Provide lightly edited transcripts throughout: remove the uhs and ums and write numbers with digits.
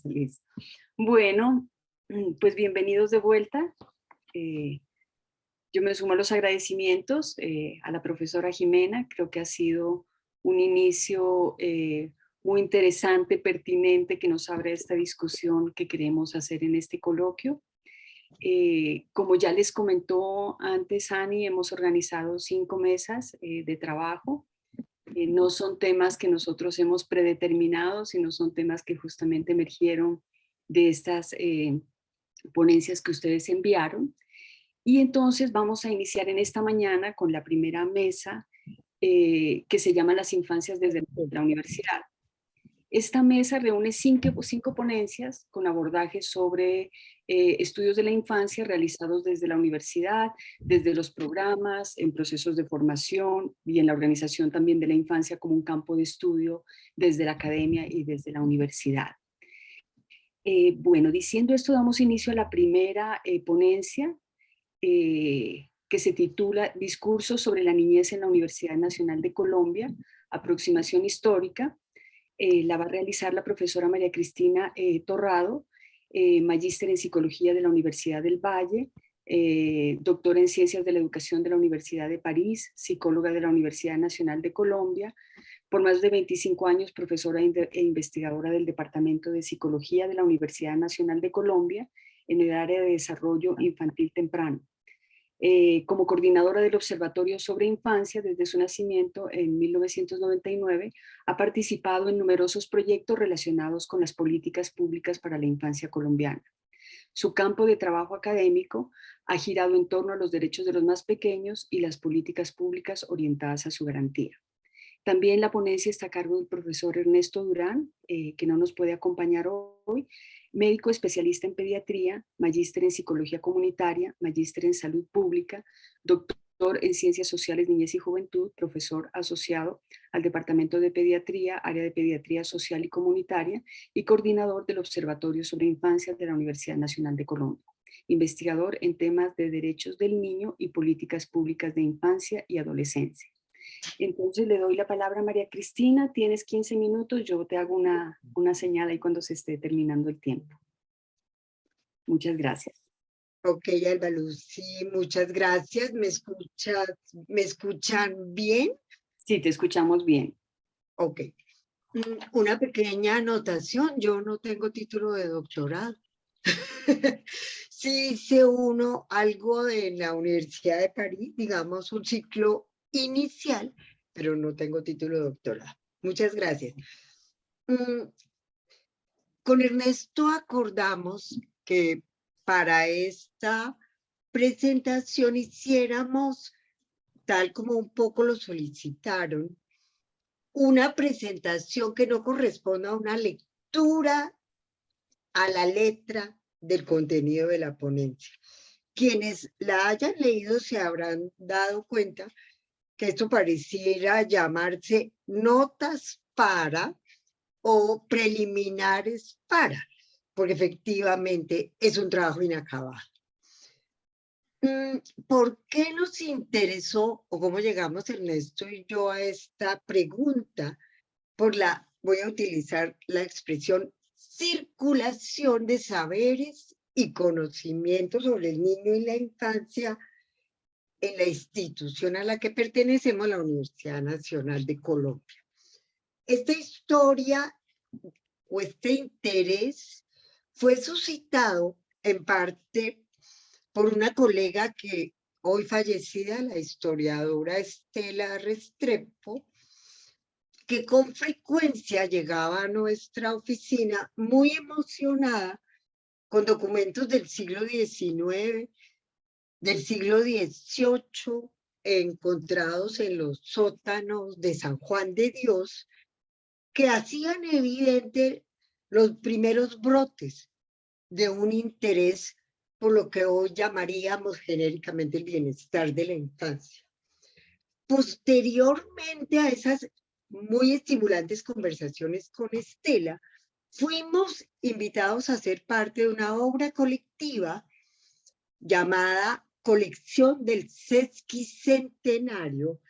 Listo. Bueno, pues bienvenidos de vuelta. Yo me sumo a los agradecimientos a la profesora Jimena. Creo que ha sido un inicio muy interesante, pertinente, que nos abre esta discusión que queremos hacer en este coloquio. Como ya les comentó antes Ani, hemos organizado 5 mesas de trabajo. No son temas que nosotros hemos predeterminado, sino son temas que justamente emergieron de estas ponencias que ustedes enviaron. Y entonces vamos a iniciar en esta mañana con la primera mesa que se llama Las infancias desde la universidad. Esta mesa reúne cinco ponencias con abordajes sobre estudios de la infancia realizados desde la universidad, desde los programas, en procesos de formación y en la organización también de la infancia como un campo de estudio desde la academia y desde la universidad. Bueno, diciendo esto, damos inicio a la primera ponencia que se titula Discursos sobre la niñez en la Universidad Nacional de Colombia, aproximación histórica. La va a realizar la profesora María Cristina Torrado, magíster en psicología de la Universidad del Valle, doctora en ciencias de la educación de la Universidad de París, psicóloga de la Universidad Nacional de Colombia, por más de 25 años profesora e investigadora del Departamento de Psicología de la Universidad Nacional de Colombia en el área de desarrollo infantil temprano. Como coordinadora del Observatorio sobre Infancia desde su nacimiento en 1999, ha participado en numerosos proyectos relacionados con las políticas públicas para la infancia colombiana. Su campo de trabajo académico ha girado en torno a los derechos de los más pequeños y las políticas públicas orientadas a su garantía. También la ponencia está a cargo del profesor Ernesto Durán, que no nos puede acompañar hoy, médico especialista en pediatría, magíster en psicología comunitaria, magíster en salud pública, doctor en ciencias sociales, niñez y juventud, profesor asociado al Departamento de Pediatría, área de pediatría social y comunitaria, y coordinador del Observatorio sobre Infancia de la Universidad Nacional de Colombia, investigador en temas de derechos del niño y políticas públicas de infancia y adolescencia. Entonces le doy la palabra a María Cristina, tienes 15 minutos, yo te hago una señal ahí cuando se esté terminando el tiempo. Muchas gracias. Ok, Alba Luz, sí, muchas gracias. ¿Me escuchan bien? Sí, te escuchamos bien. Ok. Una pequeña anotación, yo no tengo título de doctorado. Sí hice algo de la Universidad de París, digamos un ciclo inicial, pero no tengo título de doctorado. Muchas gracias. Con Ernesto acordamos que para esta presentación hiciéramos, tal como un poco lo solicitaron, una presentación que no corresponda a una lectura a la letra del contenido de la ponencia. Quienes la hayan leído se habrán dado cuenta que esto pareciera llamarse notas para o preliminares para, porque efectivamente es un trabajo inacabado. ¿Por qué nos interesó o cómo llegamos Ernesto y yo a esta pregunta? Voy a utilizar la expresión circulación de saberes y conocimientos sobre el niño y la infancia en la institución a la que pertenecemos, la Universidad Nacional de Colombia. Esta historia o este interés fue suscitado en parte por una colega que hoy fallecida, la historiadora Estela Restrepo, que con frecuencia llegaba a nuestra oficina muy emocionada con documentos del siglo XIX, del siglo XVIII, encontrados en los sótanos de San Juan de Dios, que hacían evidente los primeros brotes de un interés por lo que hoy llamaríamos genéricamente el bienestar de la infancia. Posteriormente a esas muy estimulantes conversaciones con Estela, fuimos invitados a ser parte de una obra colectiva llamada Colección del Sesquicentenario,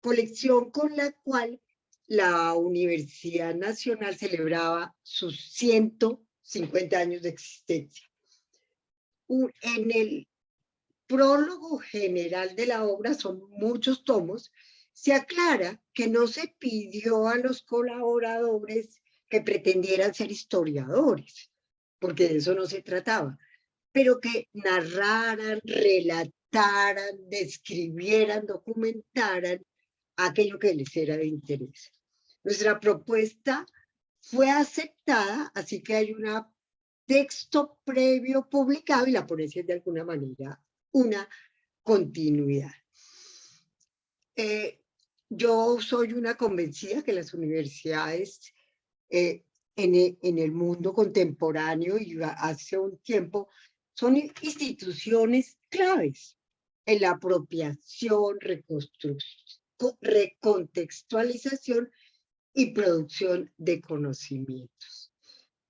colección con la cual la Universidad Nacional celebraba sus 100 50 años de existencia. En el prólogo general de la obra, son muchos tomos, se aclara que no se pidió a los colaboradores que pretendieran ser historiadores, porque de eso no se trataba, pero que narraran, relataran, describieran, documentaran aquello que les era de interés. Nuestra propuesta fue aceptada, así que hay un texto previo publicado y la ponencia es de alguna manera una continuidad. Yo soy una convencida que las universidades en el mundo contemporáneo y hace un tiempo son instituciones claves en la apropiación, recontextualización y producción de conocimientos.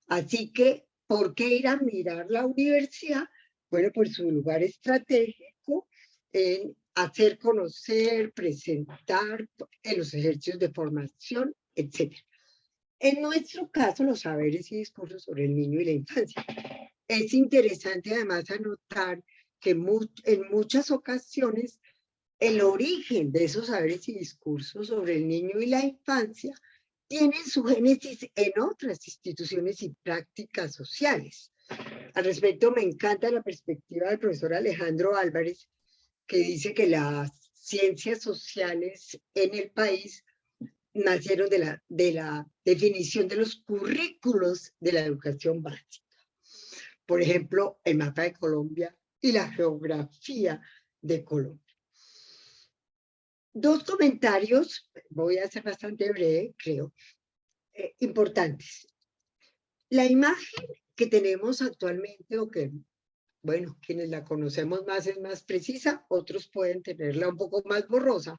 Así que, ¿por qué ir a mirar la universidad? Bueno, por su lugar estratégico en hacer conocer, presentar en los ejercicios de formación, etc. En nuestro caso, los saberes y discursos sobre el niño y la infancia. Es interesante además anotar que en muchas ocasiones el origen de esos saberes y discursos sobre el niño y la infancia tienen su génesis en otras instituciones y prácticas sociales. Al respecto, me encanta la perspectiva del profesor Alejandro Álvarez, que dice que las ciencias sociales en el país nacieron de la definición de los currículos de la educación básica. Por ejemplo, el mapa de Colombia y la geografía de Colombia. Dos comentarios, voy a ser bastante breve, creo, importantes. La imagen que tenemos actualmente, o que, bueno, quienes la conocemos más es más precisa, otros pueden tenerla un poco más borrosa,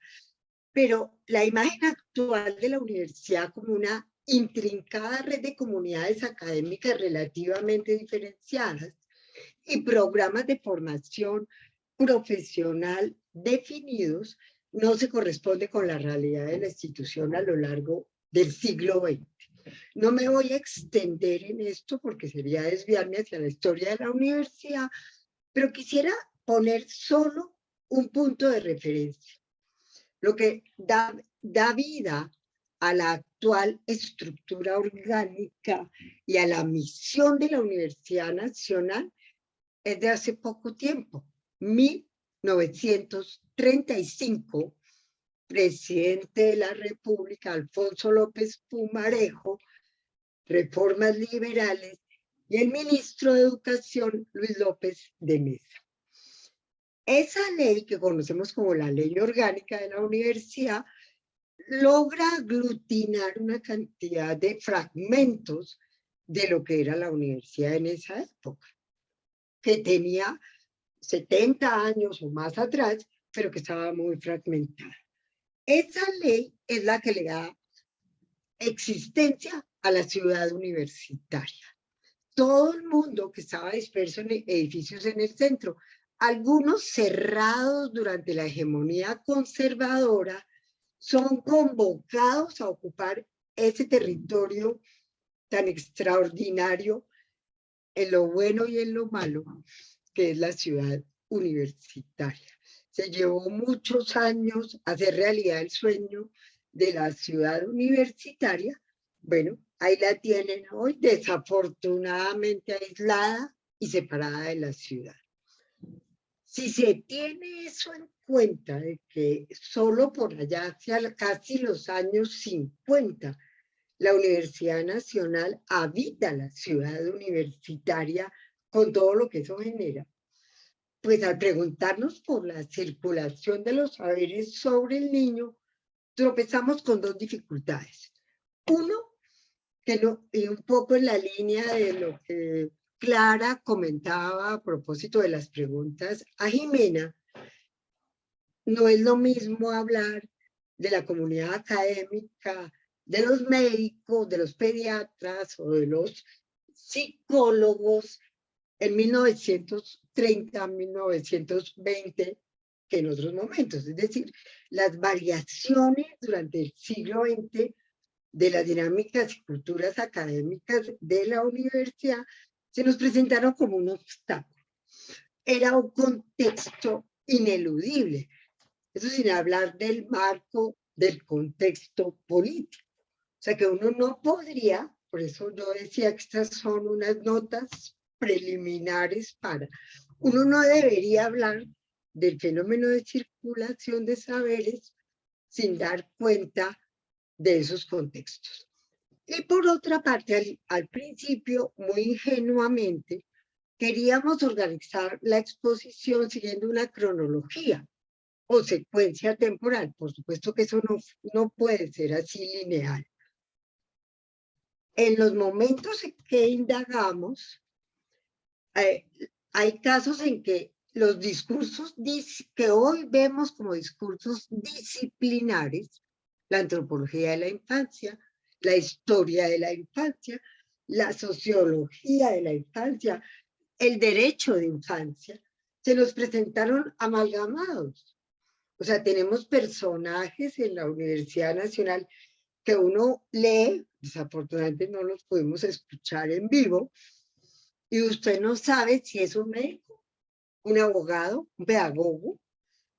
pero la imagen actual de la universidad como una intrincada red de comunidades académicas relativamente diferenciadas y programas de formación profesional definidos no se corresponde con la realidad de la institución a lo largo del siglo XX. No me voy a extender en esto porque sería desviarme hacia la historia de la universidad, pero quisiera poner solo un punto de referencia. Lo que da vida a la actual estructura orgánica y a la misión de la Universidad Nacional es de hace poco tiempo, 1935, presidente de la República, Alfonso López Pumarejo, reformas liberales, y el ministro de Educación, Luis López de Mesa. Esa ley, que conocemos como la Ley Orgánica de la Universidad, logra aglutinar una cantidad de fragmentos de lo que era la universidad en esa época, que tenía 70 años o más atrás, pero que estaba muy fragmentada. Esa ley es la que le da existencia a la ciudad universitaria. Todo el mundo que estaba disperso en edificios en el centro, algunos cerrados durante la hegemonía conservadora, son convocados a ocupar ese territorio tan extraordinario en lo bueno y en lo malo, que es la ciudad universitaria. Se llevó muchos años hacer realidad el sueño de la ciudad universitaria. Bueno, ahí la tienen hoy, desafortunadamente aislada y separada de la ciudad. Si se tiene eso en cuenta, de que solo por allá hacia casi los años 50, la Universidad Nacional habita la ciudad universitaria con todo lo que eso genera, pues al preguntarnos por la circulación de los saberes sobre el niño, tropezamos con dos dificultades. Uno, y un poco en la línea de lo que Clara comentaba a propósito de las preguntas a Jimena, no es lo mismo hablar de la comunidad académica, de los médicos, de los pediatras o de los psicólogos en 1930, 1920, que en otros momentos. Es decir, las variaciones durante el siglo XX de las dinámicas y culturas académicas de la universidad, se nos presentaron como un obstáculo. Era un contexto ineludible. Eso sin hablar del marco del contexto político. O sea que uno no podría, por eso yo decía que estas son unas notas preliminares para, uno no debería hablar del fenómeno de circulación de saberes sin dar cuenta de esos contextos. Y por otra parte, al principio, muy ingenuamente, queríamos organizar la exposición siguiendo una cronología o secuencia temporal. Por supuesto que eso no puede ser así lineal. En los momentos en que indagamos, hay casos en que los discursos que hoy vemos como discursos disciplinares, la antropología de la infancia, la historia de la infancia, la sociología de la infancia, el derecho de infancia, se nos presentaron amalgamados. O sea, tenemos personajes en la Universidad Nacional que uno lee, desafortunadamente no los podemos escuchar en vivo, y usted no sabe si es un médico, un abogado, un pedagogo,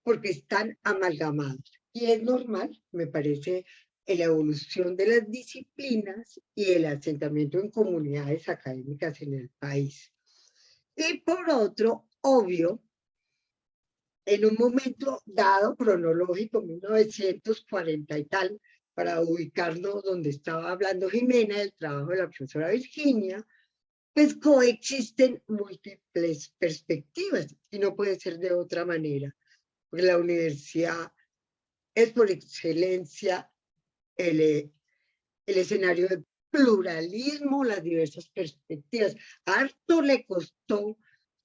porque están amalgamados. Y es normal, me parece, en la evolución de las disciplinas y el asentamiento en comunidades académicas en el país. Y por otro, obvio, en un momento dado, cronológico, 1940 y tal, para ubicarnos donde estaba hablando Jimena, del trabajo de la profesora Virginia, pues coexisten múltiples perspectivas y no puede ser de otra manera, porque la universidad es por excelencia el escenario de pluralismo, las diversas perspectivas. Harto le costó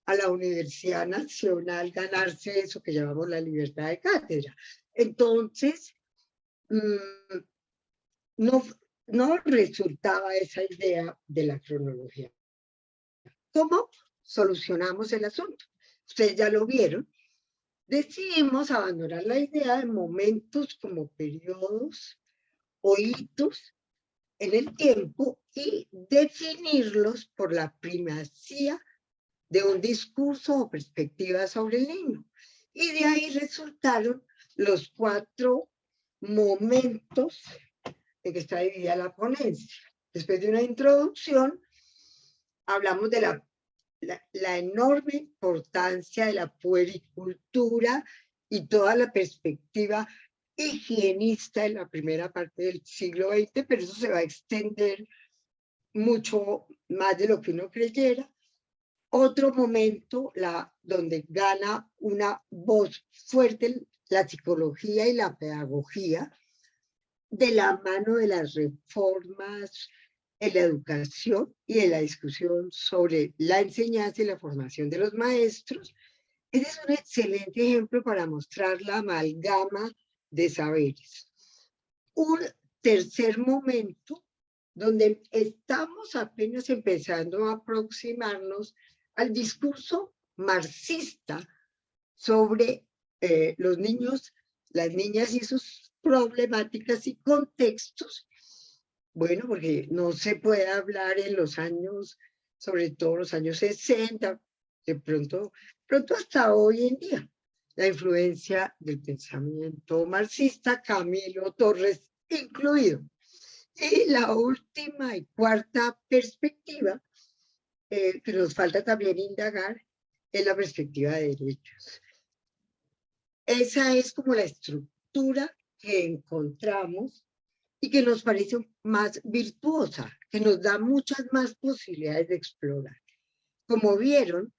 a la Universidad Nacional ganarse eso que llamamos la libertad de cátedra. Entonces, no resultaba esa idea de la cronología. ¿Cómo solucionamos el asunto? Ustedes ya lo vieron. Decidimos abandonar la idea de momentos como periodos o hitos en el tiempo y definirlos por la primacía de un discurso o perspectiva sobre el niño. Y de ahí resultaron los 4 momentos en que está dividida la ponencia. Después de una introducción, hablamos de la enorme importancia de la puericultura y toda la perspectiva higienista en la primera parte del siglo XX, pero eso se va a extender mucho más de lo que uno creyera. Otro momento donde gana una voz fuerte la psicología y la pedagogía, de la mano de las reformas en la educación y en la discusión sobre la enseñanza y la formación de los maestros. Ese es un excelente ejemplo para mostrar la amalgama de saberes. Un tercer momento donde estamos apenas empezando a aproximarnos al discurso marxista sobre los niños, las niñas y sus problemáticas y contextos. Bueno, porque no se puede hablar en los años, sobre todo los años 60, de pronto hasta hoy en día, la influencia del pensamiento marxista, Camilo Torres incluido. Y la última y cuarta perspectiva, que nos falta también indagar, es la perspectiva de derechos. Esa es como la estructura que encontramos y que nos parece más virtuosa, que nos da muchas más posibilidades de explorar. Como vieron,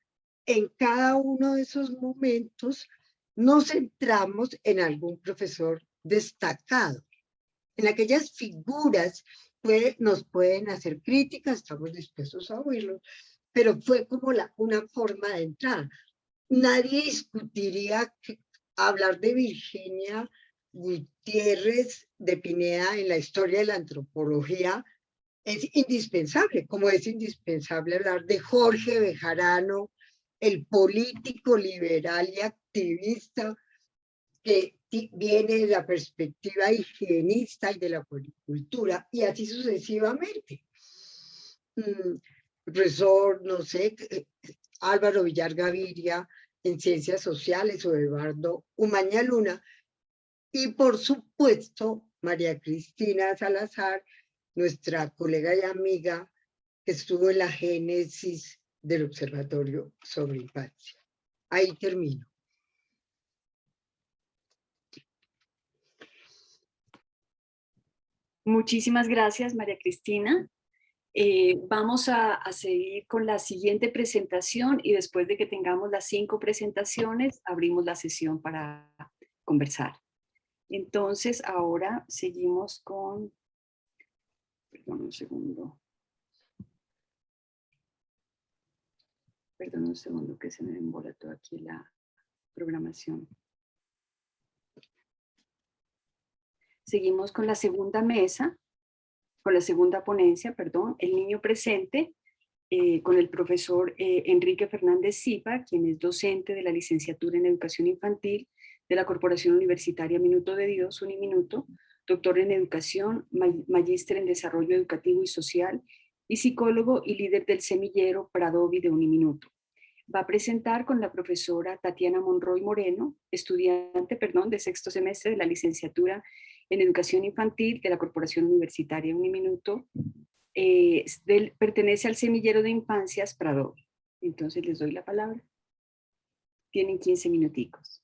en cada uno de esos momentos nos centramos en algún profesor destacado, en aquellas figuras nos pueden hacer críticas, estamos dispuestos a oírlos, pero fue como una forma de entrar. Nadie discutiría hablar de Virginia Gutiérrez de Pineda en la historia de la antropología es indispensable, como es indispensable hablar de Jorge Bejarano, el político liberal y activista que viene de la perspectiva higienista y de la policultura, y así sucesivamente. Profesor, no sé, Álvaro Villar Gaviria en Ciencias Sociales o Eduardo Umaña Luna, y por supuesto María Cristina Salazar, nuestra colega y amiga que estuvo en la génesis del Observatorio sobre Infancia. Ahí termino. Muchísimas gracias, María Cristina. Vamos a seguir con la siguiente presentación y después de que tengamos las 5 presentaciones, abrimos la sesión para conversar. Entonces, ahora seguimos con... Perdón un segundo. Perdón un segundo que se me embolató aquí la programación. Seguimos con la segunda mesa, con la segunda ponencia, perdón, el niño presente, con el profesor Enrique Fernández Zipa, quien es docente de la licenciatura en Educación Infantil de la Corporación Universitaria Minuto de Dios, Uniminuto, doctor en Educación, magíster en Desarrollo Educativo y Social, y psicólogo y líder del semillero Pradovi de Uniminuto. Va a presentar con la profesora Tatiana Monroy Moreno, estudiante, de sexto semestre de la licenciatura en Educación Infantil de la Corporación Universitaria Uniminuto. Pertenece al semillero de infancias Pradovi. Entonces les doy la palabra. Tienen 15 minuticos.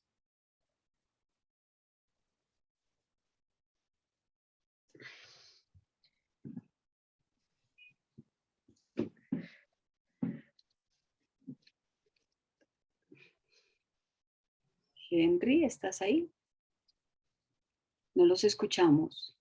Henry, ¿estás ahí? No los escuchamos.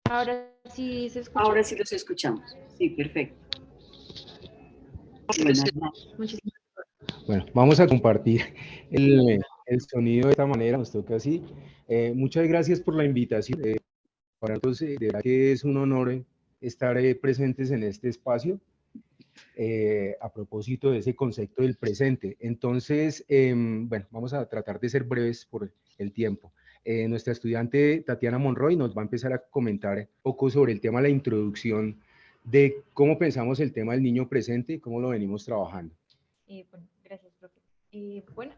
Ahora sí se escucha. Ahora sí los escuchamos. Sí, perfecto. Bueno, vamos a compartir el sonido de esta manera, nos toca así. Muchas gracias por la invitación. Para nosotros, de verdad que es un honor estar presentes en este espacio. A propósito de ese concepto del presente. Entonces, bueno, vamos a tratar de ser breves por el tiempo. Nuestra estudiante Tatiana Monroy nos va a empezar a comentar un poco sobre el tema de la introducción de cómo pensamos el tema del niño presente y cómo lo venimos trabajando. Bueno, gracias, profe.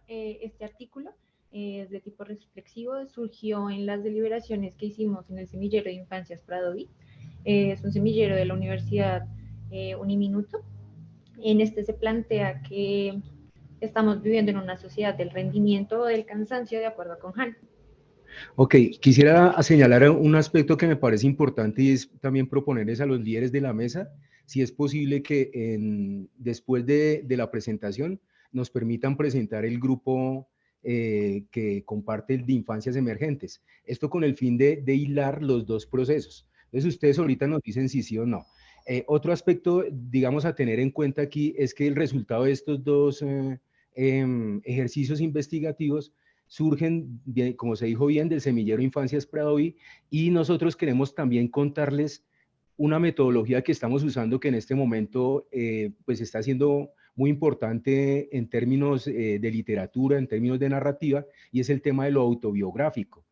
Este artículo es de tipo reflexivo, surgió en las deliberaciones que hicimos en el semillero de infancias Pradovi. Es un semillero de la Universidad Uniminuto. En este se plantea que estamos viviendo en una sociedad del rendimiento o del cansancio, de acuerdo con Han. Ok, quisiera señalar un aspecto que me parece importante y es también proponerles a los líderes de la mesa, si es posible que después de la presentación nos permitan presentar el grupo que comparte el de infancias emergentes. Esto con el fin de hilar los dos procesos. Entonces ustedes ahorita nos dicen si sí o no. Otro aspecto, digamos, a tener en cuenta aquí es que el resultado de estos dos ejercicios investigativos surgen, como se dijo bien, del semillero Infancias Pradovi, y nosotros queremos también contarles una metodología que estamos usando que en este momento pues está siendo muy importante en términos de literatura, en términos de narrativa, y es el tema de lo autobiográfico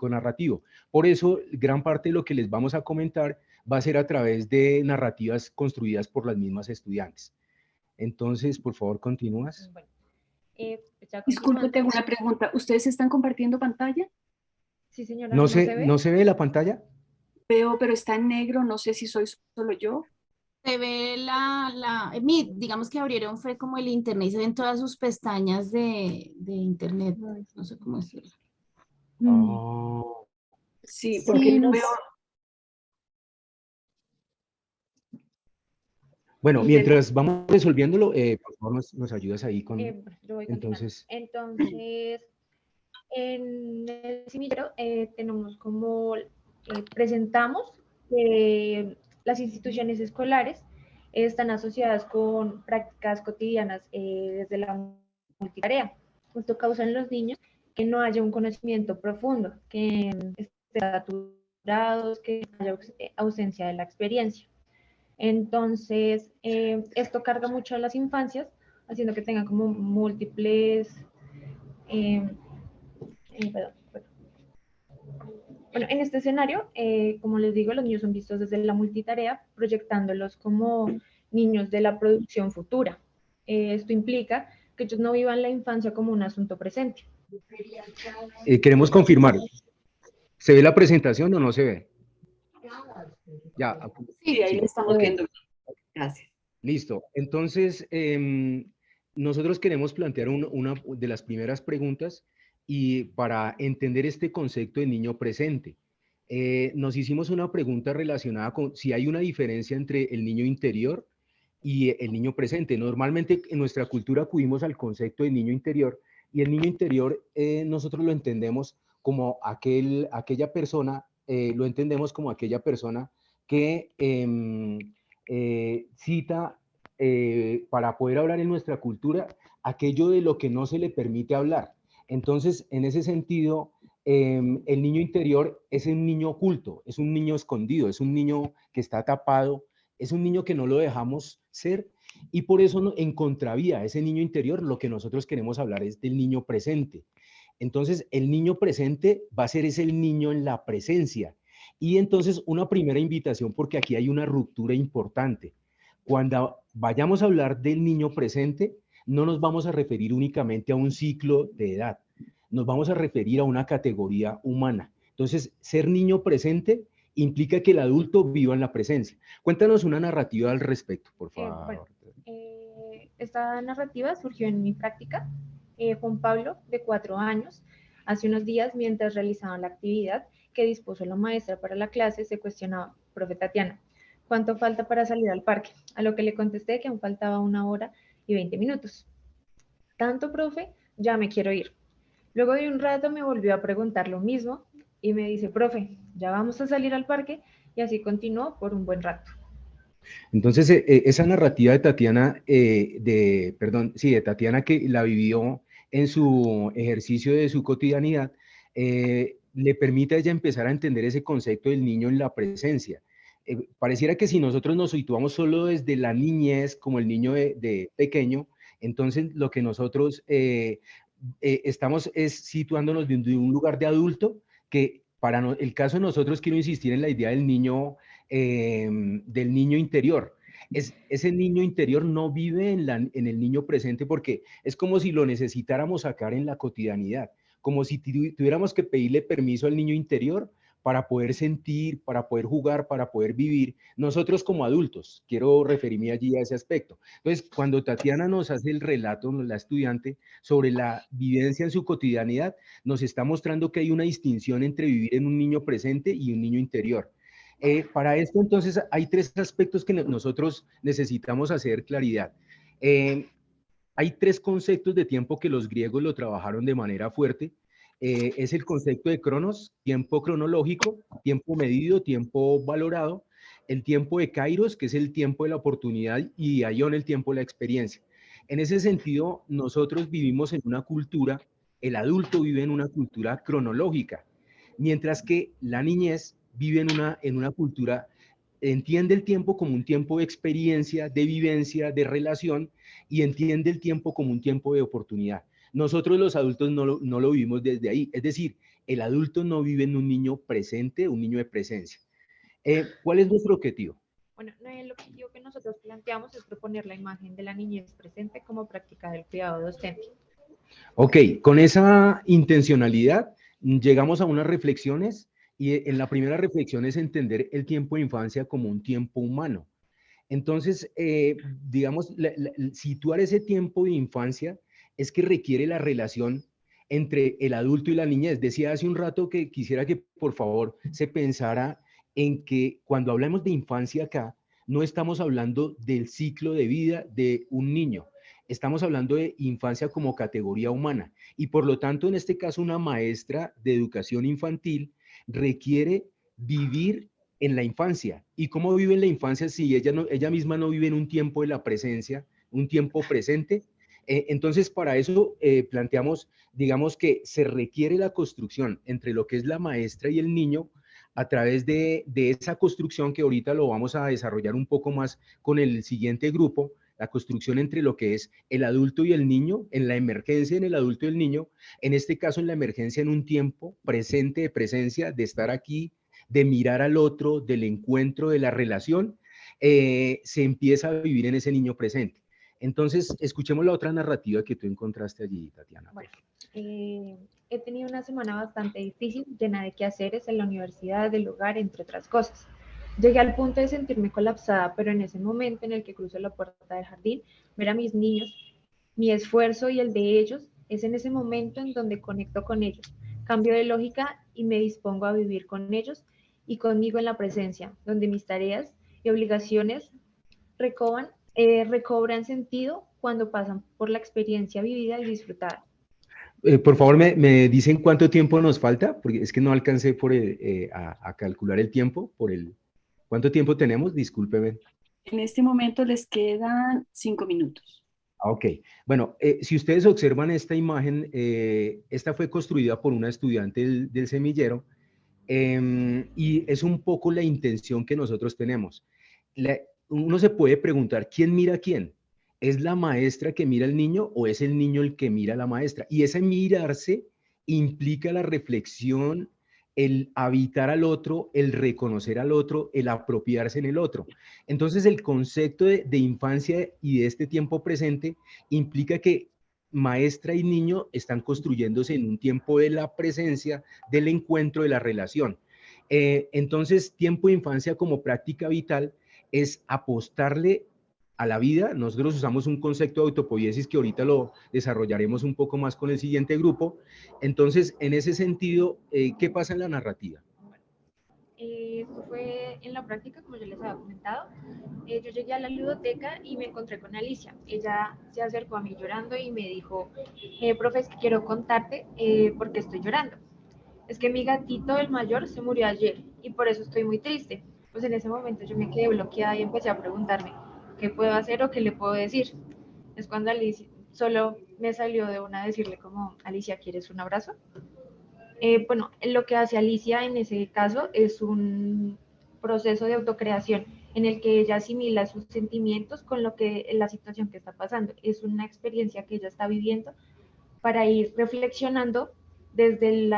narrativo. Por eso, gran parte de lo que les vamos a comentar va a ser a través de narrativas construidas por las mismas estudiantes. Entonces, por favor, continúas. Bueno, Disculpe, tengo una pregunta. ¿Ustedes están compartiendo pantalla? Sí, señora. ¿No se ve la pantalla? Veo, pero está en negro. No sé si soy solo yo. Se ve digamos que abrieron fue como el internet y se ven todas sus pestañas de internet, no sé cómo decirlo. Oh. Sí, porque Sí, no no veo. Bueno, mientras vamos resolviéndolo, por favor nos ayudas ahí con... Yo voy entonces, en el semillero tenemos como, presentamos que las instituciones escolares están asociadas con prácticas cotidianas desde la multitarea. Esto causa en los niños que no haya un conocimiento profundo, que estén saturados, que haya ausencia de la experiencia. Entonces, esto carga mucho a las infancias, haciendo que tengan como múltiples... perdón. Bueno, en este escenario, como les digo, los niños son vistos desde la multitarea, proyectándolos como niños de la producción futura. Esto implica que ellos no vivan la infancia como un asunto presente. Queremos confirmar, ¿se ve la presentación o no se ve? Ya, Sí, ahí sí. lo estamos viendo. Gracias. Listo. Entonces, nosotros queremos plantear una de las primeras preguntas y para entender este concepto de niño presente. Nos hicimos una pregunta relacionada con si hay una diferencia entre el niño interior y el niño presente. Normalmente en nuestra cultura acudimos al concepto de niño interior y el niño interior nosotros lo entendemos como aquella persona, lo entendemos como aquella persona que cita para poder hablar en nuestra cultura aquello de lo que no se le permite hablar. Entonces, en ese sentido, el niño interior es un niño oculto, es un niño escondido, es un niño que está tapado, es un niño que no lo dejamos ser y por eso en contravía, ese niño interior, lo que nosotros queremos hablar es del niño presente. Entonces, el niño presente va a ser ese el niño en la presencia. Y entonces, una primera invitación, porque aquí hay una ruptura importante. Cuando vayamos a hablar del niño presente, no nos vamos a referir únicamente a un ciclo de edad, nos vamos a referir a una categoría humana. Entonces, ser niño presente implica que el adulto viva en la presencia. Cuéntanos una narrativa al respecto, por favor. Esta narrativa surgió en mi práctica. Juan Pablo, de 4 años, hace unos días, mientras realizaban la actividad que dispuso la maestra para la clase, se cuestionaba: profe Tatiana, ¿cuánto falta para salir al parque? A lo que le contesté que aún faltaba 1 hora y 20 minutos. Tanto, profe, ya me quiero ir. Luego de un rato me volvió a preguntar lo mismo y me dice: profe, ya vamos a salir al parque, y así continuó por un buen rato. Entonces, esa narrativa de Tatiana, de Tatiana que la vivió en su ejercicio de su cotidianidad, le permite a ella empezar a entender ese concepto del niño en la presencia. Pareciera que si nosotros nos situamos solo desde la niñez, como el niño de pequeño, entonces lo que nosotros estamos es situándonos de un lugar de adulto que para el caso de nosotros quiero insistir en la idea del niño interior. Ese niño interior no vive en el niño presente porque es como si lo necesitáramos sacar en la cotidianidad, como si tuviéramos que pedirle permiso al niño interior para poder sentir, para poder jugar, para poder vivir, nosotros como adultos. Quiero referirme allí a ese aspecto. Entonces, cuando Tatiana nos hace el relato, la estudiante, sobre la vivencia en su cotidianidad, nos está mostrando que hay una distinción entre vivir en un niño presente y un niño interior. Para esto, entonces, hay 3 aspectos que nosotros necesitamos hacer claridad. Hay 3 conceptos de tiempo que los griegos lo trabajaron de manera fuerte. Es el concepto de cronos, tiempo cronológico, tiempo medido, tiempo valorado, el tiempo de kairos, que es el tiempo de la oportunidad, y aion, el tiempo de la experiencia. En ese sentido, nosotros vivimos en una cultura, el adulto vive en una cultura cronológica, mientras que la niñez vive en una cultura, entiende el tiempo como un tiempo de experiencia, de vivencia, de relación, y entiende el tiempo como un tiempo de oportunidad. Nosotros los adultos no lo vivimos desde ahí, es decir, el adulto no vive en un niño presente, un niño de presencia. ¿Cuál es nuestro objetivo? Bueno, el objetivo que nosotros planteamos es proponer la imagen de la niñez presente como práctica del cuidado docente. Ok, con esa intencionalidad llegamos a unas reflexiones y en la primera reflexión es entender el tiempo de infancia como un tiempo humano. Entonces, digamos, situar ese tiempo de infancia es que requiere la relación entre el adulto y la niñez. Decía hace un rato que quisiera que por favor se pensara en que cuando hablamos de infancia acá, no estamos hablando del ciclo de vida de un niño, estamos hablando de infancia como categoría humana y por lo tanto en este caso una maestra de educación infantil requiere vivir en la infancia. ¿Y cómo vive en la infancia si ella misma no vive en un tiempo de la presencia, un tiempo presente? Entonces, para eso planteamos, digamos que se requiere la construcción entre lo que es la maestra y el niño a través de esa construcción que ahorita lo vamos a desarrollar un poco más con el siguiente grupo, la construcción entre lo que es el adulto y el niño, en la emergencia en el adulto y el niño, en este caso en la emergencia en un tiempo presente de presencia, de estar aquí, de mirar al otro, del encuentro, de la relación, se empieza a vivir en ese niño presente. Entonces, escuchemos la otra narrativa que tú encontraste allí, Tatiana. Bueno, he tenido una semana bastante difícil, llena de quehaceres en la universidad, del hogar, entre otras cosas. Llegué al punto de sentirme colapsada, pero en ese momento en el que cruzo la puerta del jardín, ver a mis niños, mi esfuerzo y el de ellos, es en ese momento en donde conecto con ellos, cambio de lógica y me dispongo a vivir con ellos y conmigo en la presencia, donde mis tareas y obligaciones recobran sentido cuando pasan por la experiencia vivida y disfrutada. Por favor, me dicen cuánto tiempo nos falta, porque es que no alcancé a calcular el tiempo. ¿Cuánto tiempo tenemos? Discúlpeme. En este momento les quedan 5 minutos. Ok, bueno, si ustedes observan esta imagen, esta fue construida por una estudiante del semillero, y es un poco la intención que nosotros tenemos. Uno se puede preguntar, ¿quién mira a quién? ¿Es la maestra que mira al niño o es el niño el que mira a la maestra? Y ese mirarse implica la reflexión, el habitar al otro, el reconocer al otro, el apropiarse en el otro. Entonces, el concepto de infancia y de este tiempo presente implica que maestra y niño están construyéndose en un tiempo de la presencia, del encuentro, de la relación. Entonces, tiempo de infancia como práctica vital es apostarle a la vida. Nosotros usamos un concepto de autopoiesis que ahorita lo desarrollaremos un poco más con el siguiente grupo. Entonces, en ese sentido, ¿qué pasa en la narrativa? Esto fue en la práctica, como yo les había comentado. Yo llegué a la ludoteca y me encontré con Alicia. Ella se acercó a mí llorando y me dijo, profe, es que quiero contarte por qué estoy llorando. Es que mi gatito, el mayor, se murió ayer y por eso estoy muy triste. Pues en ese momento yo me quedé bloqueada y empecé a preguntarme qué puedo hacer o qué le puedo decir. Es cuando Alicia solo me salió de una decirle como, Alicia, ¿quieres un abrazo? Bueno, lo que hace Alicia en ese caso es un proceso de autocreación en el que ella asimila sus sentimientos con lo que la situación que está pasando. Es una experiencia que ella está viviendo para ir reflexionando desde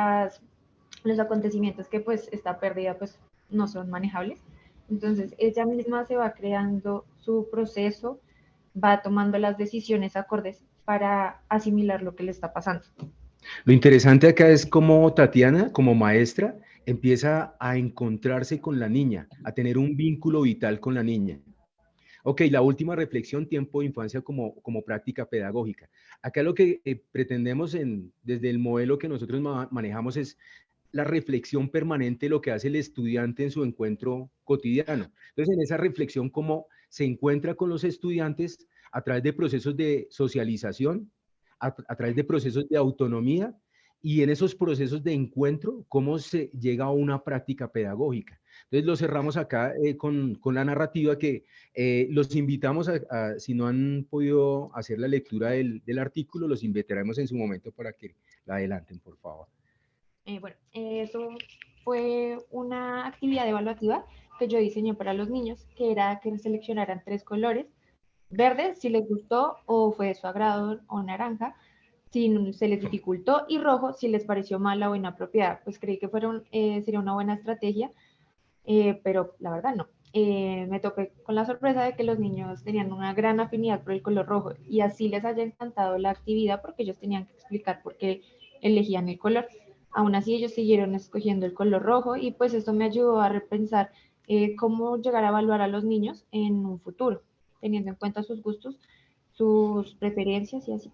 los acontecimientos que pues esta pérdida pues no son manejables. Entonces ella misma se va creando su proceso, va tomando las decisiones acordes para asimilar lo que le está pasando. Lo interesante acá es cómo Tatiana, como maestra, empieza a encontrarse con la niña, a tener un vínculo vital con la niña. Ok, la última reflexión, tiempo de infancia como práctica pedagógica. Acá lo que pretendemos desde el modelo que nosotros manejamos es la reflexión permanente, lo que hace el estudiante en su encuentro cotidiano. Entonces, en esa reflexión, cómo se encuentra con los estudiantes a través de procesos de socialización, a través de procesos de autonomía, y en esos procesos de encuentro, cómo se llega a una práctica pedagógica. Entonces lo cerramos acá con la narrativa que los invitamos si no han podido hacer la lectura del artículo, los invitaremos en su momento para que la adelanten, por favor. Bueno, eso fue una actividad evaluativa que yo diseñé para los niños, que era que seleccionaran 3 colores: verde si les gustó o fue de su agrado, o naranja si se les dificultó, y rojo si les pareció mala o inapropiada. Pues creí que sería una buena estrategia, pero la verdad no. Me topé con la sorpresa de que los niños tenían una gran afinidad por el color rojo y así les haya encantado la actividad porque ellos tenían que explicar por qué elegían el color. Aún así ellos siguieron escogiendo el color rojo y pues esto me ayudó a repensar cómo llegar a evaluar a los niños en un futuro, teniendo en cuenta sus gustos, sus preferencias y así.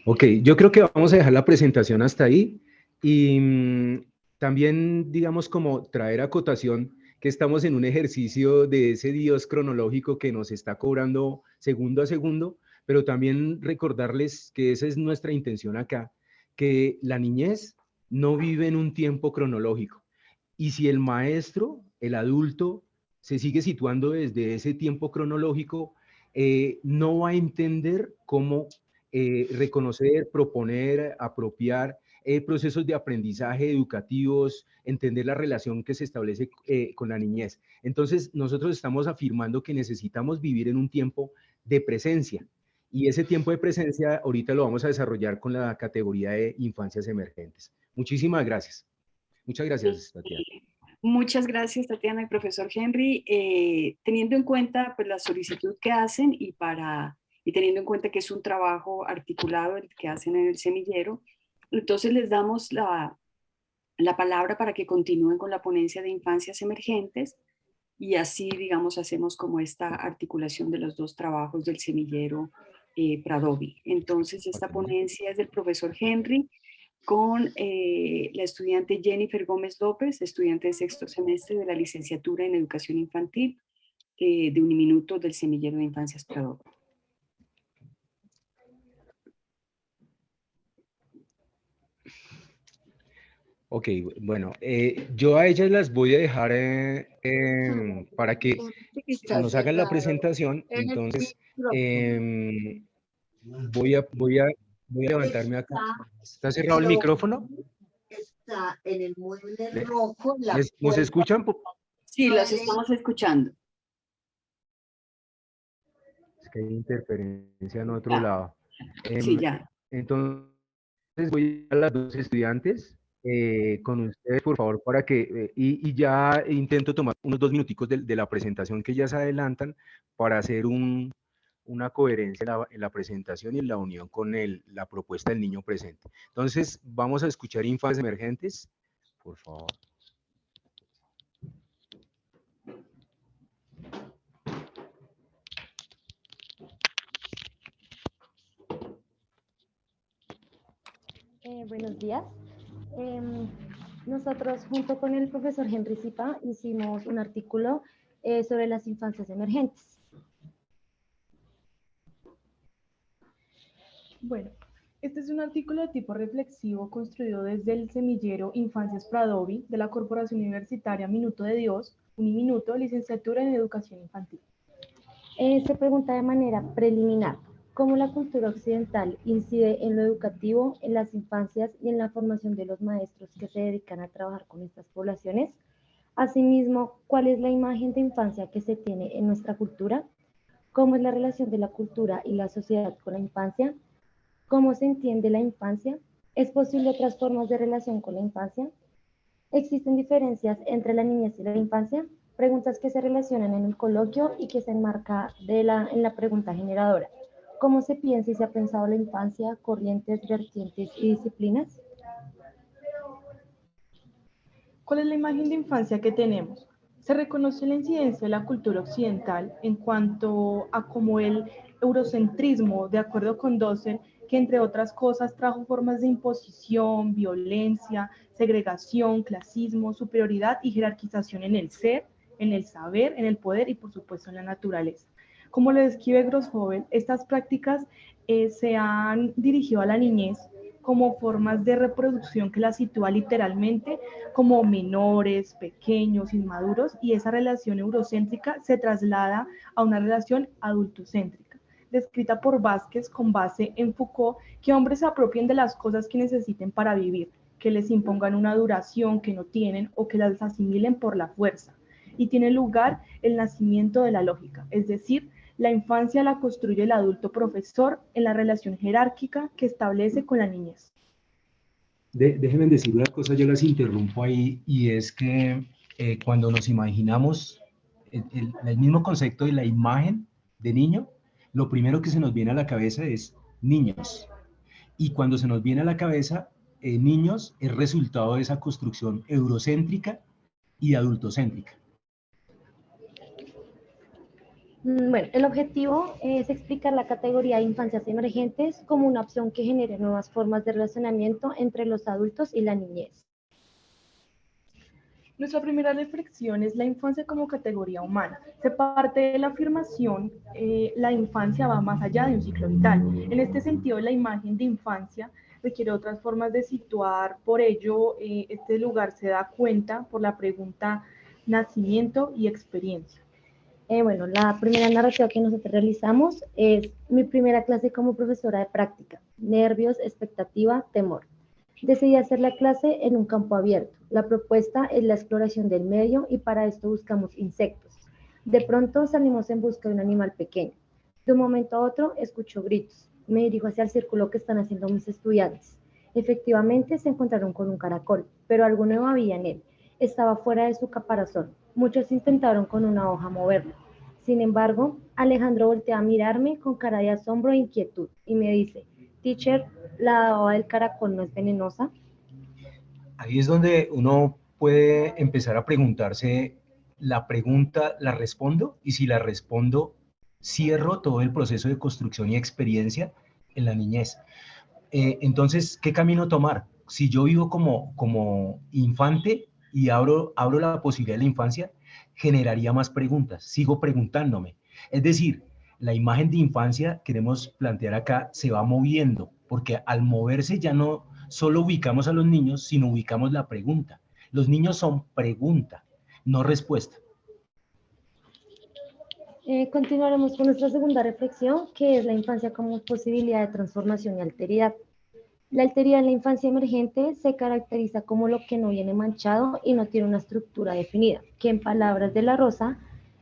Ok, yo creo que vamos a dejar la presentación hasta ahí y también, digamos, como traer acotación que estamos en un ejercicio de ese Dios cronológico que nos está cobrando segundo a segundo, pero también recordarles que esa es nuestra intención acá, que la niñez no vive en un tiempo cronológico. Y si el maestro, el adulto, se sigue situando desde ese tiempo cronológico, no va a entender cómo reconocer, proponer, apropiar procesos de aprendizaje educativos, entender la relación que se establece con la niñez. Entonces, nosotros estamos afirmando que necesitamos vivir en un tiempo de presencia, y ese tiempo de presencia ahorita lo vamos a desarrollar con la categoría de infancias emergentes. Muchísimas gracias. Muchas gracias, Tatiana. Muchas gracias, Tatiana y profesor Henry. Teniendo en cuenta pues, la solicitud que hacen y teniendo en cuenta que es un trabajo articulado el que hacen en el semillero, entonces les damos la palabra para que continúen con la ponencia de infancias emergentes y así, digamos, hacemos como esta articulación de los dos trabajos del semillero Pradovi. Entonces, esta ponencia es del profesor Henry con la estudiante Jennifer Gómez López, estudiante de sexto semestre de la licenciatura en Educación Infantil de Uniminuto del Semillero de Infancias Pradovi. Ok, bueno, yo a ellas las voy a dejar para que Está nos hagan la cerrado presentación. el Entonces, micrófono. voy a levantarme acá. ¿Está cerrado el micrófono? Está en el mueble rojo. La ¿Nos puerta. escuchan? Sí, los estamos escuchando. Es que hay interferencia en otro Ya. lado. Sí, ya. Entonces, voy a las dos estudiantes con ustedes, por favor, para que, y ya intento tomar unos 2 minuticos de la presentación que ellas adelantan para hacer una coherencia en la presentación y en la unión con la propuesta del niño presente. Entonces, vamos a escuchar infancias emergentes, por favor. Buenos días. Nosotros junto con el profesor Henry Zipa hicimos un artículo sobre las infancias emergentes. Bueno, este es un artículo de tipo reflexivo construido desde el semillero Infancias Pradovi de la Corporación Universitaria Minuto de Dios, Uniminuto, licenciatura en Educación Infantil. Se pregunta de manera preliminar cómo la cultura occidental incide en lo educativo, en las infancias y en la formación de los maestros que se dedican a trabajar con estas poblaciones. Asimismo, ¿cuál es la imagen de infancia que se tiene en nuestra cultura? ¿Cómo es la relación de la cultura y la sociedad con la infancia? ¿Cómo se entiende la infancia? ¿Es posible otras formas de relación con la infancia? ¿Existen diferencias entre la niñez y la infancia? Preguntas que se relacionan en el coloquio y que se enmarca en la pregunta generadora. ¿Cómo se piensa y se ha pensado la infancia, corrientes, vertientes y disciplinas? ¿Cuál es la imagen de infancia que tenemos? Se reconoce la incidencia de la cultura occidental en cuanto a cómo el eurocentrismo, de acuerdo con Dosser, que entre otras cosas trajo formas de imposición, violencia, segregación, clasismo, superioridad y jerarquización en el ser, en el saber, en el poder y por supuesto en la naturaleza. Como lo describe Groshovel, estas prácticas se han dirigido a la niñez como formas de reproducción que la sitúa literalmente como menores, pequeños, inmaduros, y esa relación eurocéntrica se traslada a una relación adultocéntrica, descrita por Vázquez con base en Foucault, que hombres se apropien de las cosas que necesiten para vivir, que les impongan una duración que no tienen o que las asimilen por la fuerza. Y tiene lugar el nacimiento de la lógica, es decir, la infancia la construye el adulto profesor en la relación jerárquica que establece con la niñez. Déjenme decir una cosa, yo las interrumpo ahí, y es que cuando nos imaginamos el mismo concepto de la imagen de niño, lo primero que se nos viene a la cabeza es niños. Y cuando se nos viene a la cabeza niños, es resultado de esa construcción eurocéntrica y adultocéntrica. Bueno, el objetivo es explicar la categoría de infancias emergentes como una opción que genere nuevas formas de relacionamiento entre los adultos y la niñez. Nuestra primera reflexión es la infancia como categoría humana. Se parte de la afirmación, la infancia va más allá de un ciclo vital. En este sentido, la imagen de infancia requiere otras formas de situar, por ello, este lugar se da cuenta por la pregunta nacimiento y experiencia. Bueno, la primera narrativa que nosotros realizamos es mi primera clase como profesora de práctica, nervios, expectativa, temor. Decidí hacer la clase en un campo abierto. La propuesta es la exploración del medio y para esto buscamos insectos. De pronto salimos en busca de un animal pequeño. De un momento a otro escucho gritos. Me dirijo hacia el círculo que están haciendo mis estudiantes. Efectivamente se encontraron con un caracol, pero algo nuevo había en él. Estaba fuera de su caparazón. Muchos intentaron con una hoja moverlo. Sin embargo, Alejandro voltea a mirarme con cara de asombro e inquietud y me dice, teacher, ¿la baba del caracol no es venenosa? Ahí es donde uno puede empezar a preguntarse, la pregunta, ¿la respondo? Y si la respondo, cierro todo el proceso de construcción y experiencia en la niñez. Entonces, ¿qué camino tomar? Si yo vivo como infante y abro la posibilidad de la infancia, generaría más preguntas, sigo preguntándome. Es decir, la imagen de infancia, queremos plantear acá, se va moviendo, porque al moverse ya no solo ubicamos a los niños, sino ubicamos la pregunta. Los niños son pregunta, no respuesta. Continuaremos con nuestra segunda reflexión, que es la infancia como posibilidad de transformación y alteridad. La alteridad en la infancia emergente se caracteriza como lo que no viene manchado y no tiene una estructura definida, que en palabras de La Rosa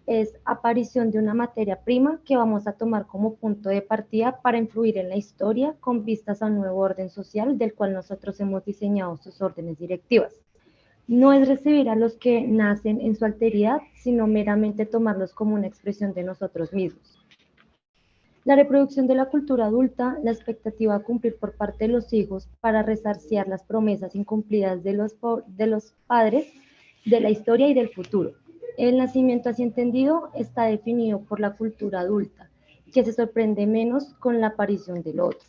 es aparición de una materia prima que vamos a tomar como punto de partida para influir en la historia con vistas a un nuevo orden social del cual nosotros hemos diseñado sus órdenes directivas. No es recibir a los que nacen en su alteridad, sino meramente tomarlos como una expresión de nosotros mismos. La reproducción de la cultura adulta, la expectativa a cumplir por parte de los hijos para resarciar las promesas incumplidas de los padres, de la historia y del futuro. El nacimiento así entendido está definido por la cultura adulta, que se sorprende menos con la aparición del otro.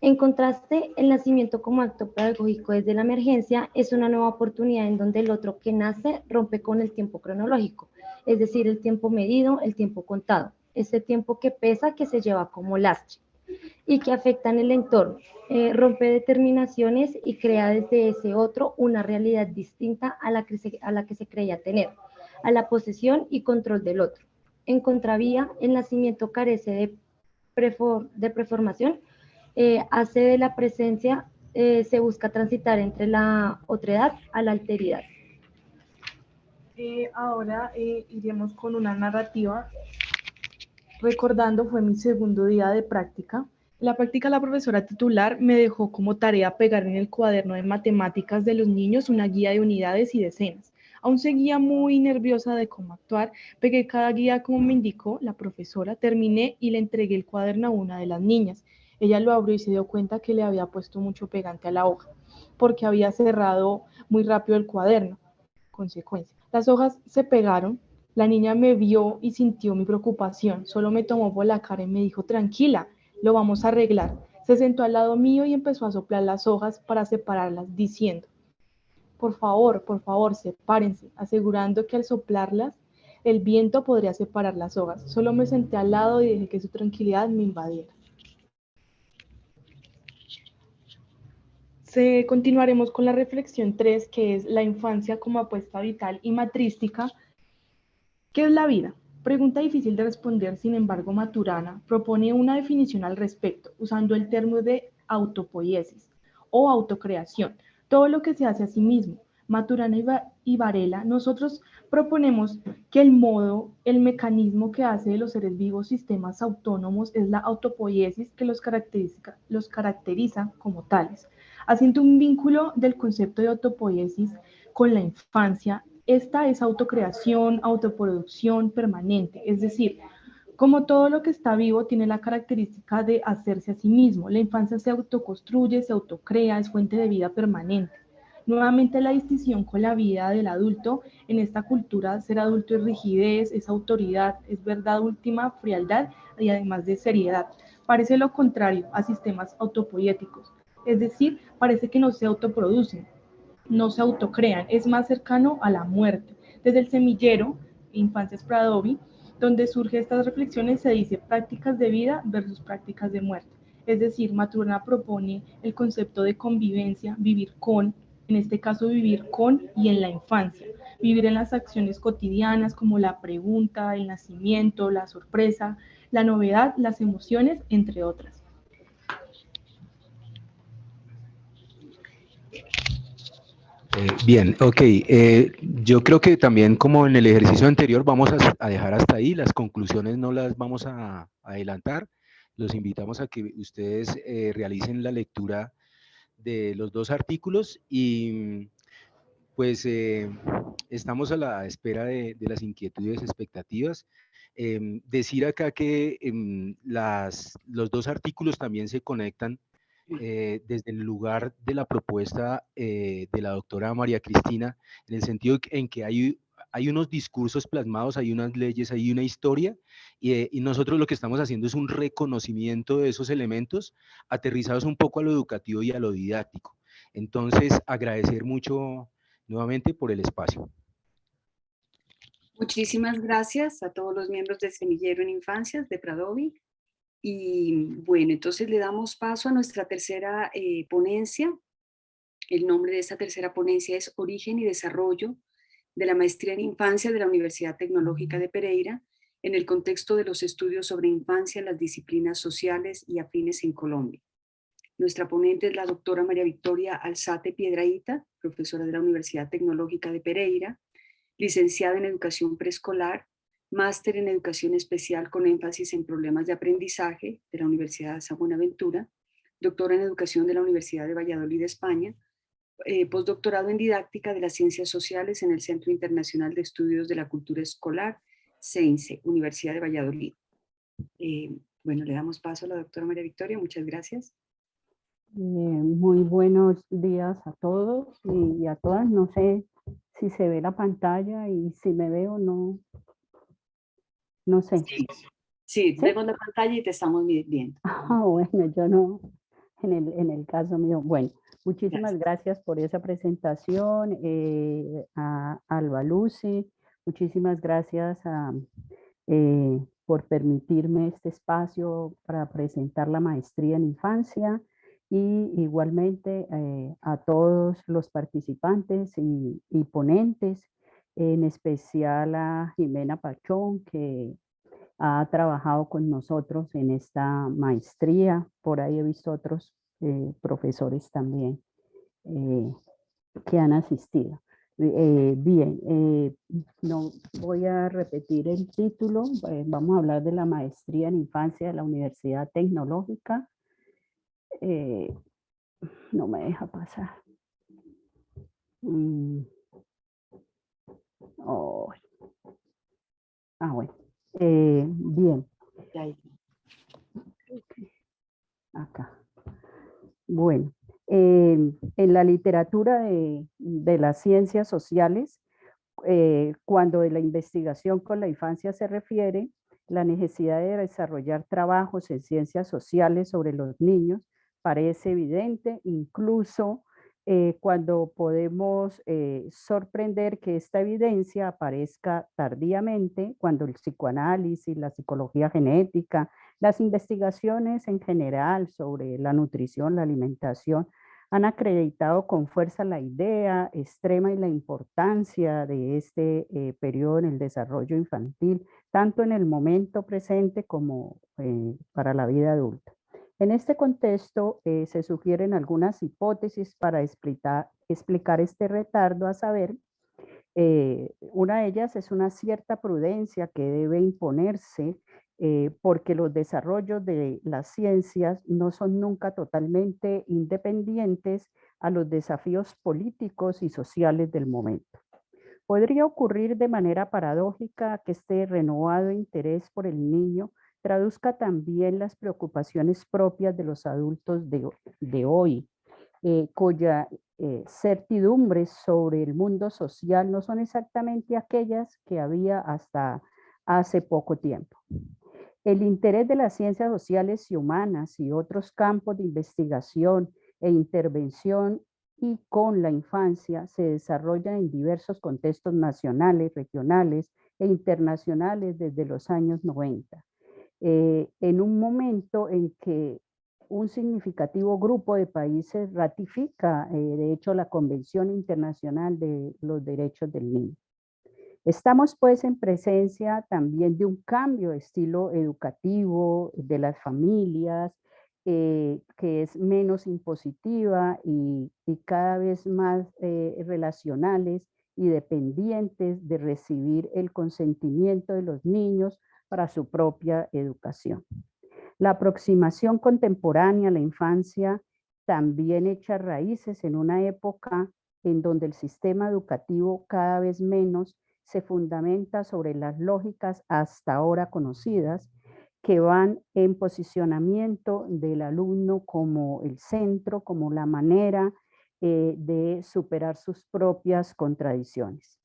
En contraste, el nacimiento como acto pedagógico desde la emergencia es una nueva oportunidad en donde el otro que nace rompe con el tiempo cronológico, es decir, el tiempo medido, el tiempo contado, ese tiempo que pesa, que se lleva como lastre y que afecta en el entorno, rompe determinaciones y crea desde ese otro una realidad distinta a la que se creía tener, a la posesión y control del otro. En contravía, el nacimiento carece de preformación, hace de la presencia, se busca transitar entre la otredad a la alteridad. Ahora iremos con una narrativa. Recordando, fue mi segundo día de práctica. En la práctica, la profesora titular me dejó como tarea pegar en el cuaderno de matemáticas de los niños una guía de unidades y decenas. Aún seguía muy nerviosa de cómo actuar, pegué cada guía como me indicó la profesora, terminé y le entregué el cuaderno a una de las niñas. Ella lo abrió y se dio cuenta que le había puesto mucho pegante a la hoja, porque había cerrado muy rápido el cuaderno. Consecuencia, las hojas se pegaron. La niña me vio y sintió mi preocupación. Solo me tomó por la cara y me dijo, tranquila, lo vamos a arreglar. Se sentó al lado mío y empezó a soplar las hojas para separarlas, diciendo, por favor, sepárense, asegurando que al soplarlas, el viento podría separar las hojas. Solo me senté al lado y dejé que su tranquilidad me invadiera. Continuaremos con la reflexión 3, que es la infancia como apuesta vital y matrística. ¿Qué es la vida? Pregunta difícil de responder, sin embargo, Maturana propone una definición al respecto, usando el término de autopoiesis o autocreación, todo lo que se hace a sí mismo. Maturana y Varela, nosotros proponemos que el mecanismo que hace de los seres vivos sistemas autónomos es la autopoiesis que los caracteriza como tales. Haciendo un vínculo del concepto de autopoiesis con la infancia, esta es autocreación, autoproducción permanente, es decir, como todo lo que está vivo tiene la característica de hacerse a sí mismo. La infancia se autoconstruye, se autocrea, es fuente de vida permanente. Nuevamente la distinción con la vida del adulto, en esta cultura ser adulto es rigidez, es autoridad, es verdad última, frialdad y además de seriedad. Parece lo contrario a sistemas autopoiéticos, es decir, parece que no se autoproducen, no se autocrean, es más cercano a la muerte. Desde el semillero, Infancias Pradovi, donde surgen estas reflexiones, se dice prácticas de vida versus prácticas de muerte. Es decir, Maturana propone el concepto de convivencia, vivir con, en este caso vivir con y en la infancia. vivir en las acciones cotidianas como la pregunta, el nacimiento, la sorpresa, la novedad, las emociones, entre otras. Bien, ok. Yo creo que también como en el ejercicio anterior vamos a dejar hasta ahí, las conclusiones no las vamos a adelantar. Los invitamos a que ustedes realicen la lectura de los dos artículos y pues estamos a la espera de las inquietudes, expectativas. Decir acá que los dos artículos también se conectan desde el lugar de la propuesta de la doctora María Cristina, en el sentido en que hay unos discursos plasmados, hay unas leyes, hay una historia, y nosotros lo que estamos haciendo es un reconocimiento de esos elementos, aterrizados un poco a lo educativo y a lo didáctico. Entonces, agradecer mucho nuevamente por el espacio. Muchísimas gracias a todos los miembros de Semillero en Infancias de Pradovi. Y bueno, entonces le damos paso a nuestra tercera ponencia. El nombre de esta tercera ponencia es Origen y Desarrollo de la Maestría en Infancia de la Universidad Tecnológica de Pereira en el contexto de los estudios sobre infancia en las disciplinas sociales y afines en Colombia. Nuestra ponente es la doctora María Victoria Alzate Piedrahita, profesora de la Universidad Tecnológica de Pereira, licenciada en Educación Preescolar, máster en Educación Especial con énfasis en problemas de aprendizaje de la Universidad de San Buenaventura, doctora en Educación de la Universidad de Valladolid, España, postdoctorado en Didáctica de las Ciencias Sociales en el Centro Internacional de Estudios de la Cultura Escolar, CEINSE, Universidad de Valladolid. Bueno, le damos paso a la doctora María Victoria, muchas gracias. Muy buenos días a todos y a todas. No sé si se ve la pantalla y si me veo, no sé. Sí, vemos la pantalla y te estamos viendo. Bueno, yo no, en el caso mío. Bueno, muchísimas gracias por esa presentación, a Alba Lucy. Muchísimas gracias por permitirme este espacio para presentar la maestría en infancia. Y igualmente a todos los participantes y ponentes, en especial a Jimena Pachón, que ha trabajado con nosotros en esta maestría. Por ahí he visto otros profesores también que han asistido. Bien, no voy a repetir el título. Vamos a hablar de la maestría en infancia de la Universidad Tecnológica. No me deja pasar. Oh. Bueno. Bien. Acá. Bueno. En la literatura de las ciencias sociales, cuando de la investigación con la infancia se refiere, la necesidad de desarrollar trabajos en ciencias sociales sobre los niños parece evidente, incluso cuando podemos sorprender que esta evidencia aparezca tardíamente, cuando el psicoanálisis, la psicología genética, las investigaciones en general sobre la nutrición, la alimentación, han acreditado con fuerza la idea extrema y la importancia de este periodo en el desarrollo infantil, tanto en el momento presente como para la vida adulta. En este contexto se sugieren algunas hipótesis para explicar este retardo, a saber, una de ellas es una cierta prudencia que debe imponerse porque los desarrollos de las ciencias no son nunca totalmente independientes a los desafíos políticos y sociales del momento. Podría ocurrir de manera paradójica que este renovado interés por el niño traduzca también las preocupaciones propias de los adultos de hoy, cuya certidumbres sobre el mundo social no son exactamente aquellas que había hasta hace poco tiempo. El interés de las ciencias sociales y humanas y otros campos de investigación e intervención y con la infancia se desarrolla en diversos contextos nacionales, regionales e internacionales desde los años 90. En un momento en que un significativo grupo de países ratifica, de hecho, la Convención Internacional de los Derechos del Niño. Estamos pues en presencia también de un cambio de estilo educativo de las familias, que es menos impositiva y cada vez más relacionales y dependientes de recibir el consentimiento de los niños para su propia educación. La aproximación contemporánea a la infancia también echa raíces en una época en donde el sistema educativo cada vez menos se fundamenta sobre las lógicas hasta ahora conocidas, que van en posicionamiento del alumno como el centro, como la manera de superar sus propias contradicciones.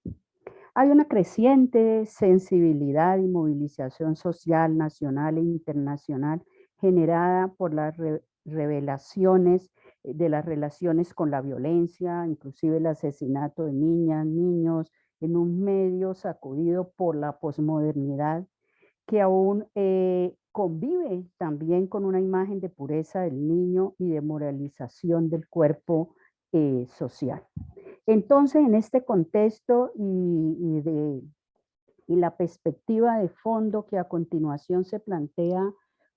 Hay una creciente sensibilidad y movilización social, nacional e internacional generada por las revelaciones de las relaciones con la violencia, inclusive el asesinato de niñas, niños, en un medio sacudido por la posmodernidad que aún convive también con una imagen de pureza del niño y de moralización del cuerpo social. Entonces, en este contexto y la perspectiva de fondo que a continuación se plantea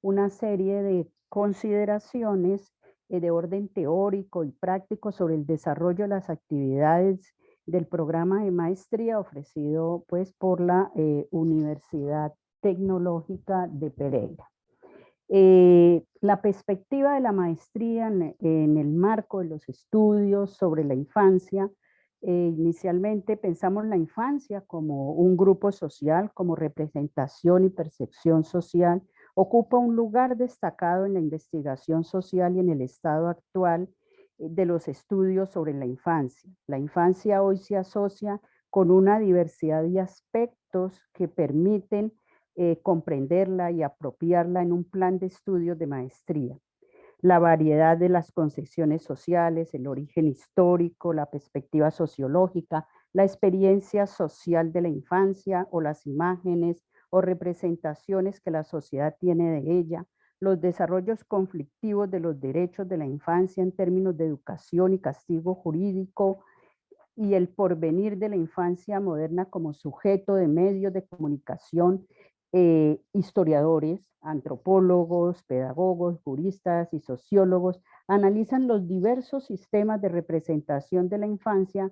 una serie de consideraciones de orden teórico y práctico sobre el desarrollo de las actividades del programa de maestría ofrecido pues, por la Universidad Tecnológica de Pereira. La perspectiva de la maestría en el marco de los estudios sobre la infancia. Inicialmente pensamos la infancia como un grupo social, como representación y percepción social, ocupa un lugar destacado en la investigación social y en el estado actual de los estudios sobre la infancia. La infancia hoy se asocia con una diversidad de aspectos que permiten comprenderla y apropiarla en un plan de estudios de maestría. La variedad de las concepciones sociales, el origen histórico, la perspectiva sociológica, la experiencia social de la infancia o las imágenes o representaciones que la sociedad tiene de ella, los desarrollos conflictivos de los derechos de la infancia en términos de educación y castigo jurídico, y el porvenir de la infancia moderna como sujeto de medios de comunicación, historiadores, antropólogos, pedagogos, juristas y sociólogos analizan los diversos sistemas de representación de la infancia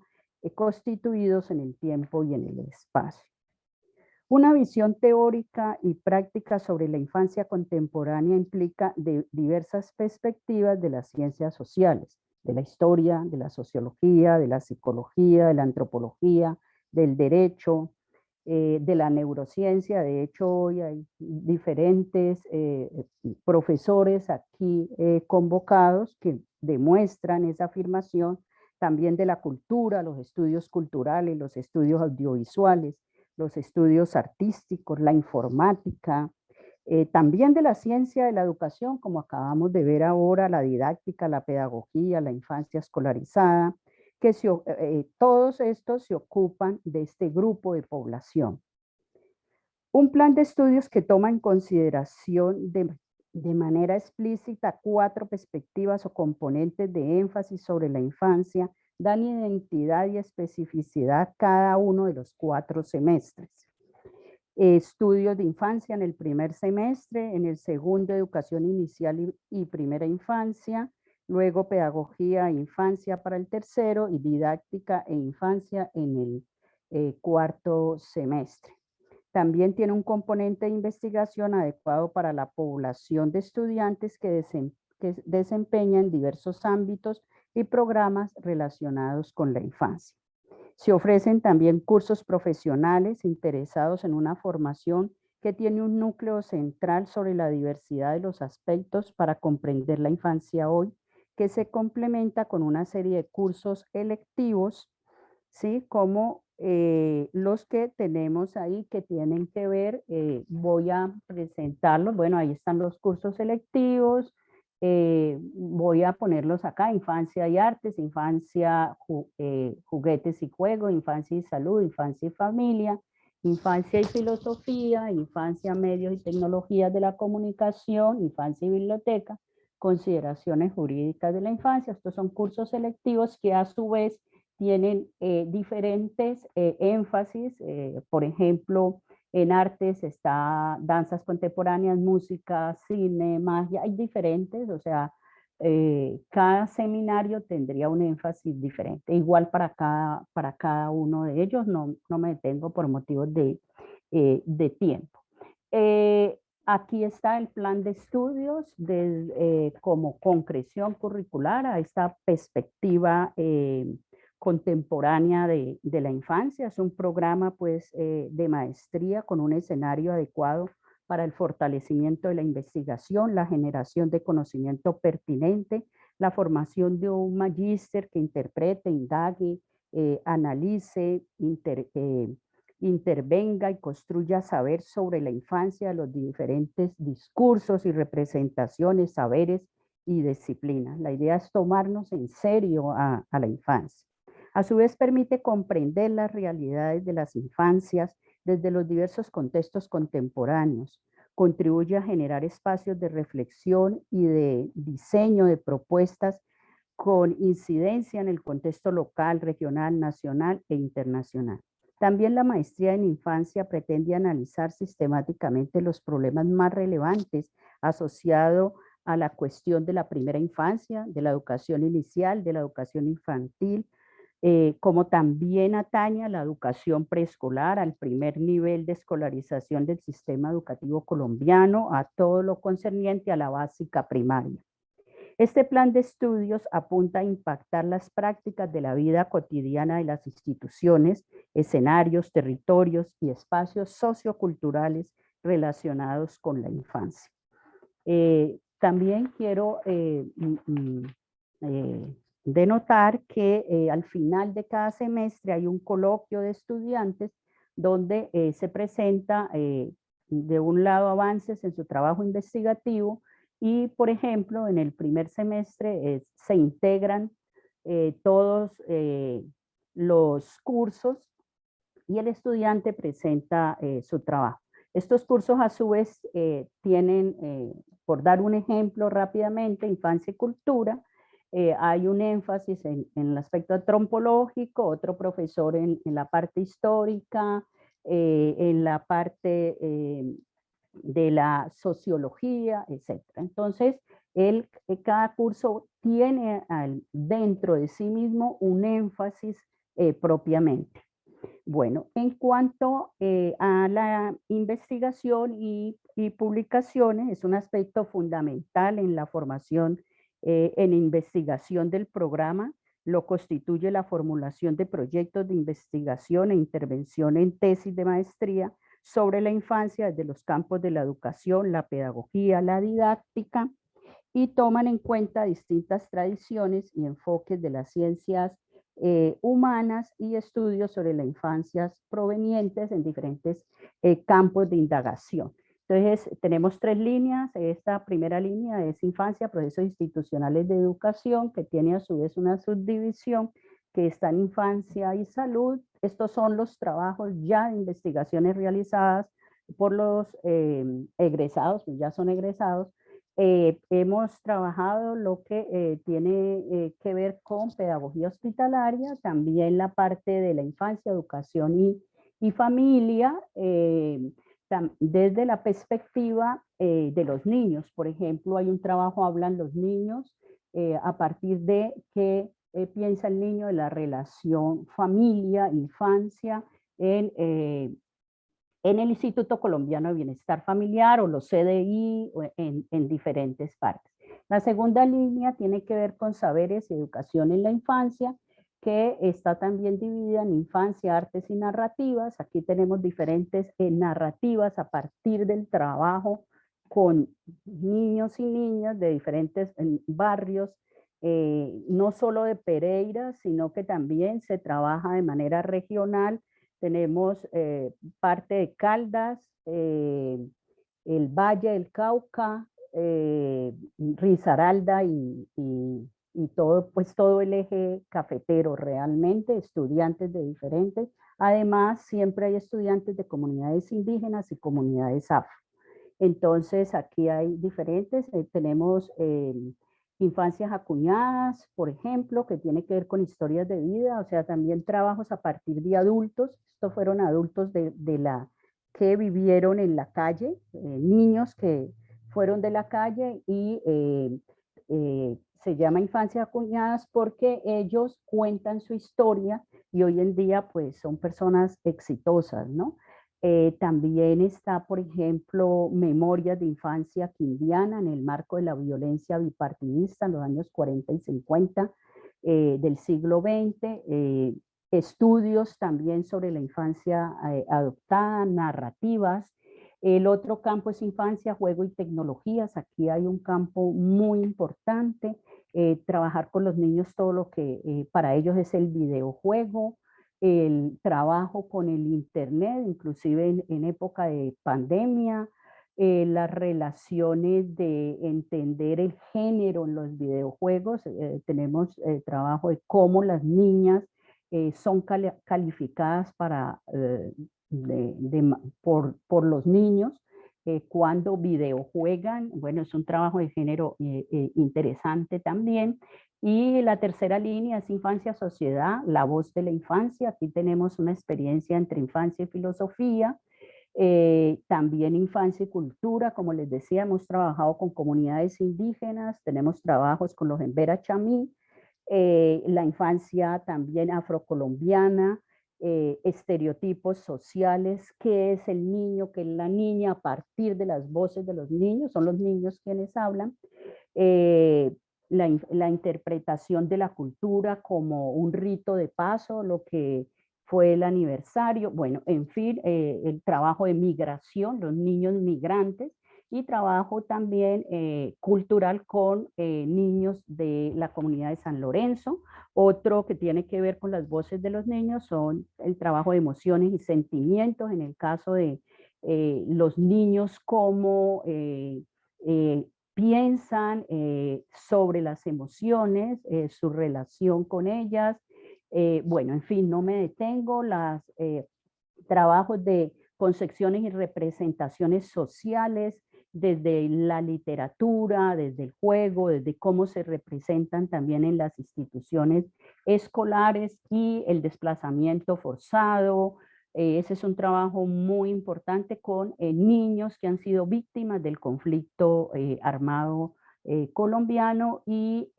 constituidos en el tiempo y en el espacio. Una visión teórica y práctica sobre la infancia contemporánea implica diversas perspectivas de las ciencias sociales, de la historia, de la sociología, de la psicología, de la antropología, del derecho, de la neurociencia. De hecho, hoy hay diferentes profesores aquí convocados que demuestran esa afirmación, también de la cultura, los estudios culturales, los estudios audiovisuales, los estudios artísticos, la informática, también de la ciencia de la educación, como acabamos de ver ahora, la didáctica, la pedagogía, la infancia escolarizada, que todos estos se ocupan de este grupo de población. Un plan de estudios que toma en consideración de manera explícita 4 perspectivas o componentes de énfasis sobre la infancia dan identidad y especificidad cada uno de los 4 semestres. Estudios de infancia en el primer semestre, en el segundo educación inicial y primera infancia, luego pedagogía e infancia para el tercero y didáctica e infancia en el cuarto semestre. También tiene un componente de investigación adecuado para la población de estudiantes que desempeñan diversos ámbitos y programas relacionados con la infancia. Se ofrecen también cursos profesionales interesados en una formación que tiene un núcleo central sobre la diversidad de los aspectos para comprender la infancia hoy, que se complementa con una serie de cursos electivos, ¿sí? Como los que tenemos ahí que tienen que ver, voy a presentarlos. Bueno, ahí están los cursos selectivos. Voy a ponerlos acá: infancia y artes, infancia, juguetes y juego, infancia y salud, infancia y familia, infancia y filosofía, infancia, medios y tecnologías de la comunicación, infancia y biblioteca, consideraciones jurídicas de la infancia. Estos son cursos selectivos que a su vez tienen diferentes énfasis, por ejemplo, en artes está danzas contemporáneas, música, cine, magia, hay diferentes, o sea, cada seminario tendría un énfasis diferente, igual para cada uno de ellos, no me detengo por motivos de tiempo. Aquí está el plan de estudios como concreción curricular a esta perspectiva contemporánea de la infancia. Es un programa pues, de maestría con un escenario adecuado para el fortalecimiento de la investigación, la generación de conocimiento pertinente, la formación de un magíster que interprete, indague, analice, intervenga y construya saber sobre la infancia, los diferentes discursos y representaciones, saberes y disciplinas. La idea es tomarnos en serio a la infancia. A su vez permite comprender las realidades de las infancias desde los diversos contextos contemporáneos, contribuye a generar espacios de reflexión y de diseño de propuestas con incidencia en el contexto local, regional, nacional e internacional. También la maestría en infancia pretende analizar sistemáticamente los problemas más relevantes asociados a la cuestión de la primera infancia, de la educación inicial, de la educación infantil, como también atañe a la educación preescolar, al primer nivel de escolarización del sistema educativo colombiano, a todo lo concerniente a la básica primaria. Este plan de estudios apunta a impactar las prácticas de la vida cotidiana de las instituciones, escenarios, territorios y espacios socioculturales relacionados con la infancia. También quiero denotar que al final de cada semestre hay un coloquio de estudiantes donde se presenta de un lado avances en su trabajo investigativo y, por ejemplo, en el primer semestre se integran todos los cursos y el estudiante presenta su trabajo. Estos cursos a su vez tienen, por dar un ejemplo rápidamente, infancia y cultura. Hay un énfasis en el aspecto antropológico, otro profesor en la parte histórica, en la parte de la sociología, etc. Entonces, cada curso tiene dentro de sí mismo un énfasis propiamente. Bueno, en cuanto a la investigación y publicaciones, es un aspecto fundamental en la formación en investigación del programa, lo constituye la formulación de proyectos de investigación e intervención en tesis de maestría sobre la infancia desde los campos de la educación, la pedagogía, la didáctica, y toman en cuenta distintas tradiciones y enfoques de las ciencias humanas y estudios sobre la infancia provenientes en diferentes campos de indagación. Entonces, tenemos 3 líneas. Esta primera línea es infancia, procesos institucionales de educación, que tiene a su vez una subdivisión que está en infancia y salud. Estos son los trabajos ya de investigaciones realizadas por los egresados, pues ya son egresados. Hemos trabajado lo que tiene que ver con pedagogía hospitalaria, también la parte de la infancia, educación y familia, desde la perspectiva de los niños. Por ejemplo, hay un trabajo, hablan los niños, a partir de qué piensa el niño de la relación familia, infancia, en el Instituto Colombiano de Bienestar Familiar o los CDI en diferentes partes. La segunda línea tiene que ver con saberes y educación en la infancia, que está también dividida en infancia, artes y narrativas. Aquí tenemos diferentes narrativas a partir del trabajo con niños y niñas de diferentes barrios, no solo de Pereira, sino que también se trabaja de manera regional. Tenemos parte de Caldas, el Valle del Cauca, Risaralda y todo, pues todo el eje cafetero realmente, estudiantes de diferentes. Además, siempre hay estudiantes de comunidades indígenas y comunidades afro. Entonces, aquí hay diferentes, tenemos Infancias acuñadas, por ejemplo, que tiene que ver con historias de vida, o sea, también trabajos a partir de adultos. Estos fueron adultos que vivieron en la calle, niños que fueron de la calle y se llama Infancias acuñadas porque ellos cuentan su historia y hoy en día pues son personas exitosas, ¿no? También está, por ejemplo, Memorias de Infancia Quindiana en el marco de la violencia bipartidista en los años 40 y 50 del siglo XX. Estudios también sobre la infancia adoptada, narrativas. El otro campo es infancia, juego y tecnologías. Aquí hay un campo muy importante. Trabajar con los niños todo lo que para ellos es el videojuego, el trabajo con el internet, inclusive en época de pandemia, las relaciones de entender el género en los videojuegos. Tenemos trabajo de cómo las niñas son calificadas para, por los niños cuando videojuegan. Bueno, es un trabajo de género interesante también. Y la tercera línea es infancia-sociedad, la voz de la infancia. Aquí tenemos una experiencia entre infancia y filosofía. También infancia y cultura, como les decía, hemos trabajado con comunidades indígenas, tenemos trabajos con los Embera Chamí, la infancia también afrocolombiana, estereotipos sociales, qué es el niño, qué es la niña a partir de las voces de los niños, son los niños quienes hablan. La interpretación de la cultura como un rito de paso, lo que fue el aniversario, bueno, en fin, el trabajo de migración, los niños migrantes, y trabajo también cultural con niños de la comunidad de San Lorenzo. Otro que tiene que ver con las voces de los niños son el trabajo de emociones y sentimientos, en el caso de los niños como piensan sobre las emociones, su relación con ellas. Bueno, en fin, no me detengo. Los trabajos de concepciones y representaciones sociales, desde la literatura, desde el juego, desde cómo se representan también en las instituciones escolares y el desplazamiento forzado. Ese es un trabajo muy importante con niños que han sido víctimas del conflicto armado colombiano y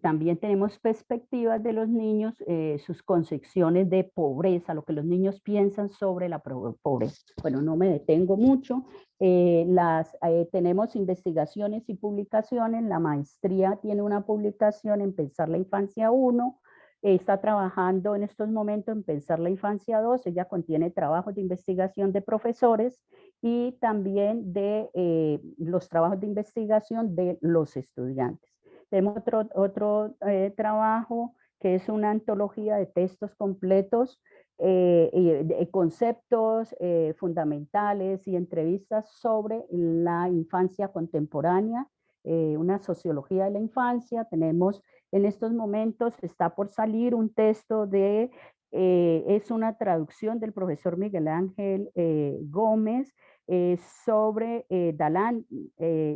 también tenemos perspectivas de los niños, sus concepciones de pobreza, lo que los niños piensan sobre la pobreza. Bueno, no me detengo mucho. Tenemos investigaciones y publicaciones. La maestría tiene una publicación en Pensar la Infancia 1. Está trabajando en estos momentos en Pensar la Infancia 2. Ella contiene trabajos de investigación de profesores y también de los trabajos de investigación de los estudiantes. Tenemos otro trabajo que es una antología de textos completos, de conceptos fundamentales y entrevistas sobre la infancia contemporánea, una sociología de la infancia. Tenemos en estos momentos, está por salir un texto es una traducción del profesor Miguel Ángel Gómez, sobre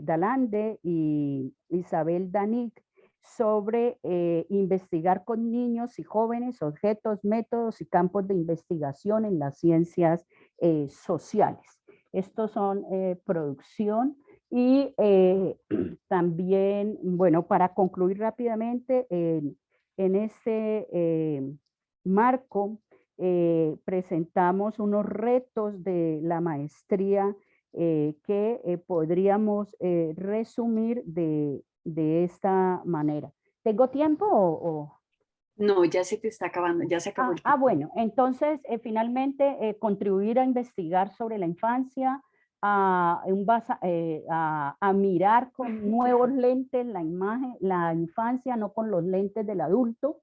Dalande y Isabel Danic, sobre investigar con niños y jóvenes objetos, métodos y campos de investigación en las ciencias sociales. Estos son producción y también, bueno, para concluir rápidamente, en este marco, presentamos unos retos de la maestría que podríamos resumir de esta manera. ¿Tengo tiempo o? No, ya se te está acabando, ya se acabó el tiempo. Bueno, entonces finalmente contribuir a investigar sobre la infancia, a mirar con nuevos lentes la imagen, la infancia, no con los lentes del adulto,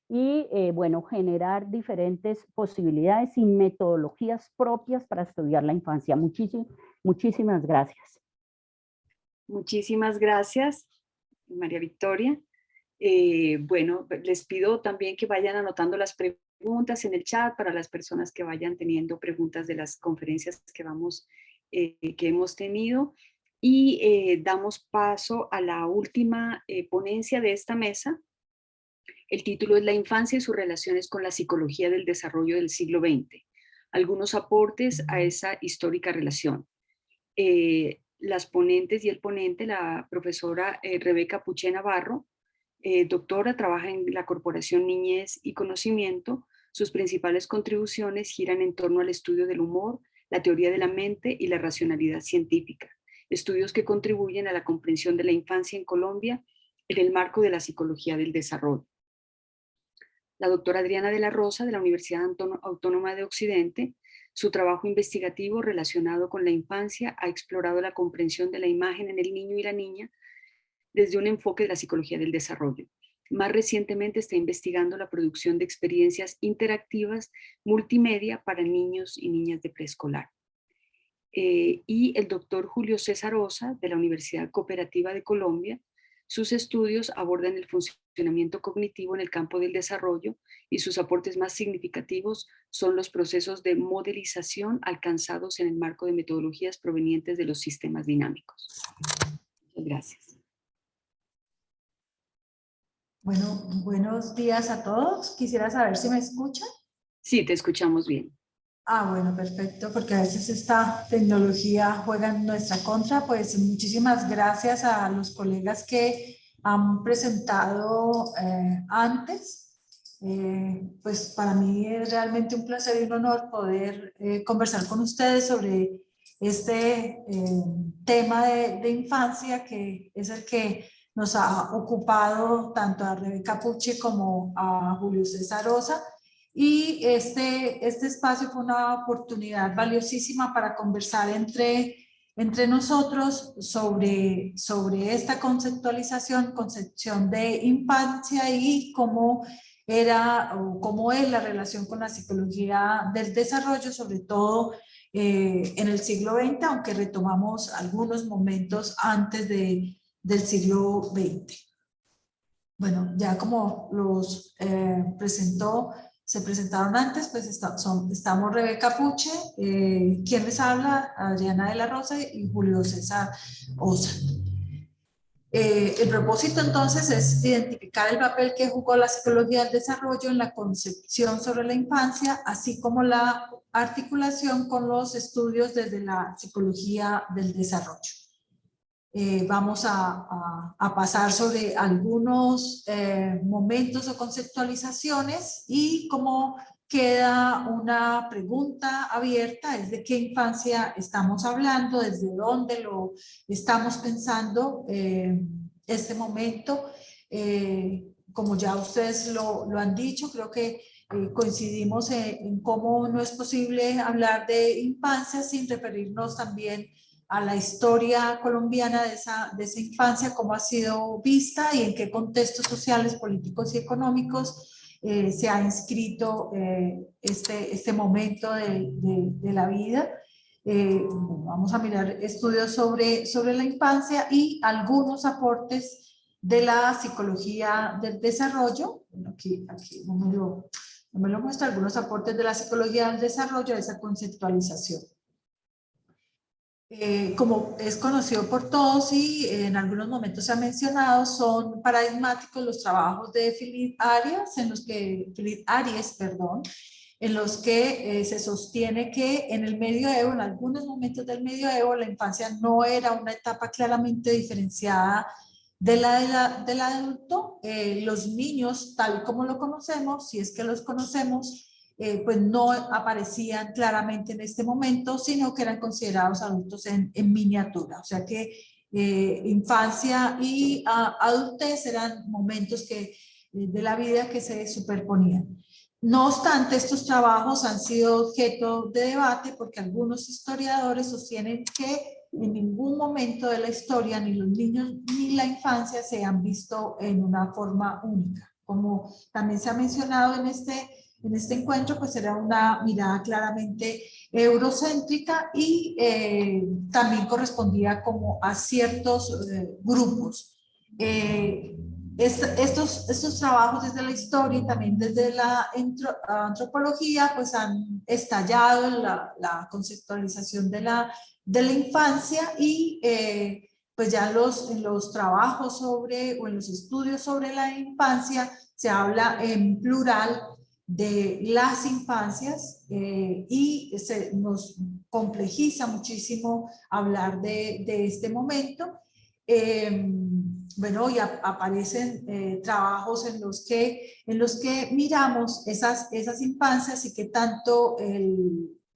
y bueno, generar diferentes posibilidades y metodologías propias para estudiar la infancia. Muchísimas gracias. Muchísimas gracias, María Victoria. Bueno, les pido también que vayan anotando las preguntas en el chat para las personas que vayan teniendo preguntas de las conferencias que hemos tenido. Y damos paso a la última ponencia de esta mesa. El título es La infancia y sus relaciones con la psicología del desarrollo del siglo XX. Algunos aportes a esa histórica relación. Las ponentes y el ponente, la profesora Rebeca Puche Navarro, doctora, trabaja en la Corporación Niñez y Conocimiento. Sus principales contribuciones giran en torno al estudio del humor, la teoría de la mente y la racionalidad científica, estudios que contribuyen a la comprensión de la infancia en Colombia en el marco de la psicología del desarrollo. La doctora Adriana de la Rosa, de la Universidad Autónoma de Occidente, su trabajo investigativo relacionado con la infancia ha explorado la comprensión de la imagen en el niño y la niña desde un enfoque de la psicología del desarrollo. Más recientemente está investigando la producción de experiencias interactivas multimedia para niños y niñas de preescolar. Y el doctor Julio César Osa, de la Universidad Cooperativa de Colombia, sus estudios abordan el funcionamiento cognitivo en el campo del desarrollo y sus aportes más significativos son los procesos de modelización alcanzados en el marco de metodologías provenientes de los sistemas dinámicos. Muchas gracias. Bueno, buenos días a todos. Quisiera saber si me escuchan. Sí, te escuchamos bien. Ah, bueno, perfecto, porque a veces esta tecnología juega en nuestra contra. Pues muchísimas gracias a los colegas que han presentado antes. Pues para mí es realmente un placer y un honor poder conversar con ustedes sobre este tema de infancia, que es el que nos ha ocupado tanto a Rebeca Puche como a Julio César Osa. Y este espacio fue una oportunidad valiosísima para conversar entre nosotros sobre esta concepción de infancia y cómo era o cómo es la relación con la psicología del desarrollo, sobre todo en el siglo XX, aunque retomamos algunos momentos antes del siglo XX. Bueno, ya como los se presentaron antes, pues estamos Rebeca Puche, quien les habla, Adriana de la Rosa y Julio César Osa. El propósito entonces es identificar el papel que jugó la psicología del desarrollo en la concepción sobre la infancia, así como la articulación con los estudios desde la psicología del desarrollo. Vamos a pasar sobre algunos momentos o conceptualizaciones, y como queda una pregunta abierta es de qué infancia estamos hablando, desde dónde lo estamos pensando este momento. Como ya ustedes lo han dicho, creo que coincidimos en cómo no es posible hablar de infancia sin referirnos también a la historia colombiana de esa infancia, cómo ha sido vista y en qué contextos sociales, políticos y económicos se ha inscrito este momento de la vida. Vamos a mirar estudios sobre la infancia y algunos aportes de la psicología del desarrollo. Bueno, aquí no me lo muestra, algunos aportes de la psicología del desarrollo a esa conceptualización. Como es conocido por todos y en algunos momentos se ha mencionado, son paradigmáticos los trabajos de Philip Arias, en los que se sostiene que en el medioevo, en algunos momentos del medioevo, la infancia no era una etapa claramente diferenciada de la del adulto. Los niños, tal como lo conocemos, si es que los conocemos, pues no aparecían claramente en este momento, sino que eran considerados adultos en miniatura. O sea que infancia y adultez eran momentos de la vida que se superponían. No obstante, estos trabajos han sido objeto de debate porque algunos historiadores sostienen que en ningún momento de la historia ni los niños ni la infancia se han visto en una forma única. Como también se ha mencionado en este encuentro, pues era una mirada claramente eurocéntrica y también correspondía como a ciertos grupos. estos trabajos desde la historia y también desde la antropología pues han estallado la conceptualización de la infancia y pues ya en los trabajos sobre o en los estudios sobre la infancia se habla en plural de las infancias y nos complejiza muchísimo hablar de este momento. Bueno, y aparecen trabajos en los que miramos esas infancias y que tanto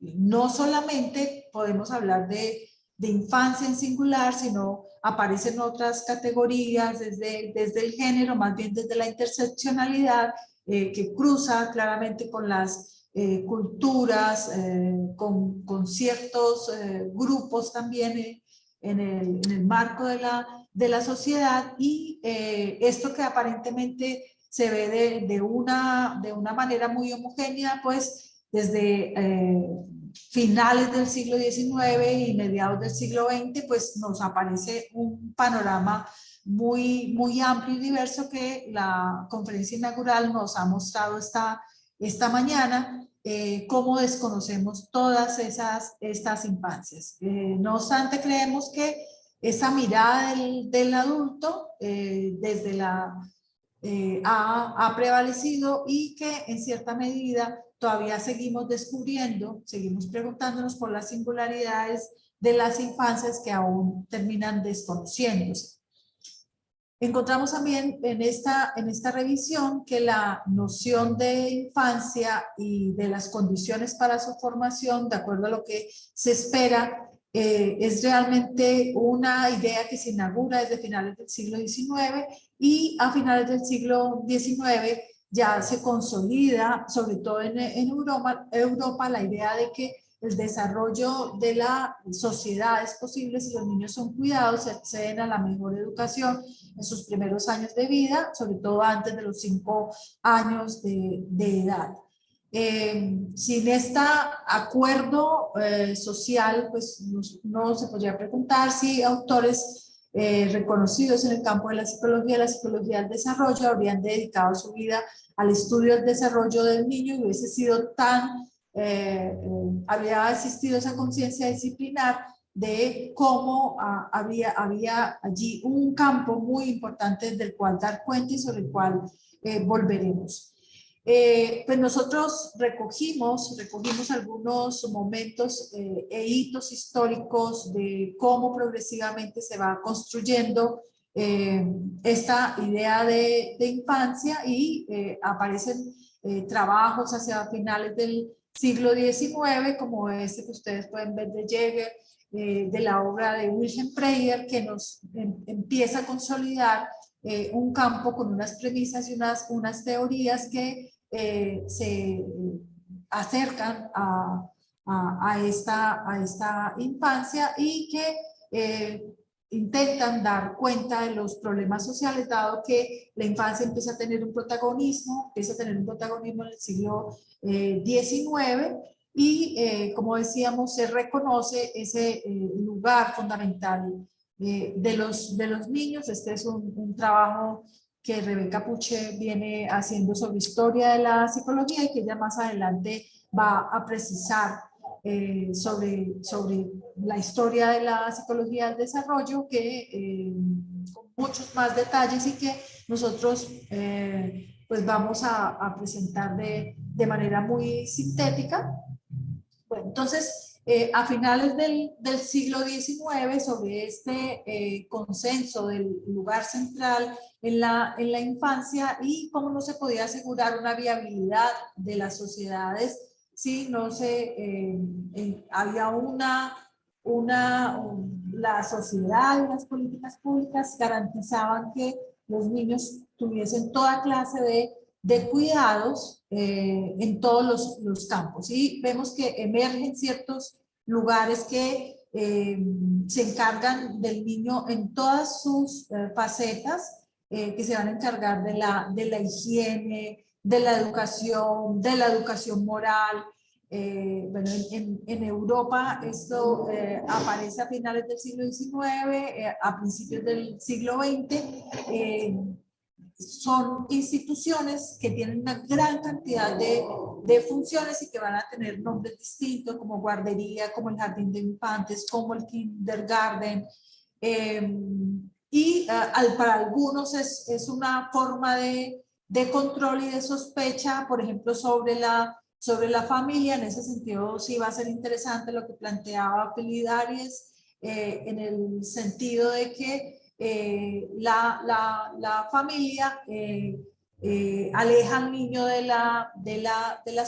no solamente podemos hablar de infancia en singular, sino aparecen otras categorías desde el género, más bien desde la interseccionalidad, que cruza claramente con las culturas, con ciertos grupos también en el marco de la sociedad y esto que aparentemente se ve de una manera muy homogénea, pues desde finales del siglo XIX y mediados del siglo XX, pues nos aparece un panorama muy, muy amplio y diverso que la conferencia inaugural nos ha mostrado esta mañana, cómo desconocemos todas estas infancias. No obstante, creemos que esa mirada del adulto desde ha prevalecido y que en cierta medida todavía seguimos descubriendo, seguimos preguntándonos por las singularidades de las infancias que aún terminan desconociéndose. Encontramos también en esta revisión que la noción de infancia y de las condiciones para su formación, de acuerdo a lo que se espera, es realmente una idea que se inaugura desde finales del siglo XIX y a finales del siglo XIX ya se consolida, sobre todo en Europa, la idea de que el desarrollo de la sociedad es posible si los niños son cuidados, se acceden a la mejor educación en sus primeros años de vida, sobre todo antes de los 5 años de edad. Sin este acuerdo social, pues no se podría preguntar si autores reconocidos en el campo de la psicología del desarrollo habrían dedicado su vida al estudio del desarrollo del niño y hubiese sido habría existido esa conciencia disciplinar de cómo había allí un campo muy importante del cual dar cuenta y sobre el cual volveremos. Pues nosotros recogimos algunos momentos e hitos históricos de cómo progresivamente se va construyendo esta idea de infancia y aparecen trabajos hacia finales del siglo XIX, como este que ustedes pueden ver de Jäger, de la obra de Wilhelm Preyer, que nos empieza a consolidar un campo con unas premisas y unas teorías que se acercan a esta infancia y que intentan dar cuenta de los problemas sociales, dado que la infancia empieza a tener un protagonismo, en el siglo XIX y, como decíamos, se reconoce ese lugar fundamental de los niños. Este es un trabajo que Rebeca Puche viene haciendo sobre historia de la psicología y que ella más adelante va a precisar sobre la historia de la psicología del desarrollo, que con muchos más detalles y que nosotros pues vamos a presentar de manera muy sintética. Bueno, entonces, a finales del siglo XIX, sobre este consenso del lugar central en la infancia y cómo no se podía asegurar una viabilidad de las sociedades si no había la sociedad y las políticas públicas garantizaban que los niños tuviesen toda clase de cuidados en todos los campos. Y vemos que emergen ciertos lugares que se encargan del niño en todas sus facetas, que se van a encargar de la higiene, de la educación moral. Bueno, en Europa esto aparece a finales del siglo XIX, a principios del siglo XX, son instituciones que tienen una gran cantidad de funciones y que van a tener nombres distintos, como guardería, como el jardín de infantes, como el kindergarten. Para algunos es una forma de control y de sospecha, por ejemplo, sobre la familia. En ese sentido, sí va a ser interesante lo que planteaba Felidaries, en el sentido de que la familia aleja al niño de la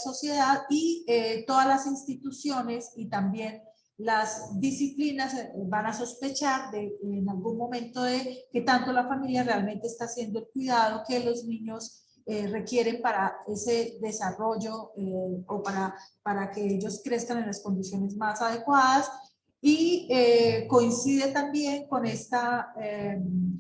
sociedad, y todas las instituciones y también las disciplinas van a sospechar en algún momento de que tanto la familia realmente está haciendo el cuidado que los niños requieren para ese desarrollo, o para que ellos crezcan en las condiciones más adecuadas. Y coincide también con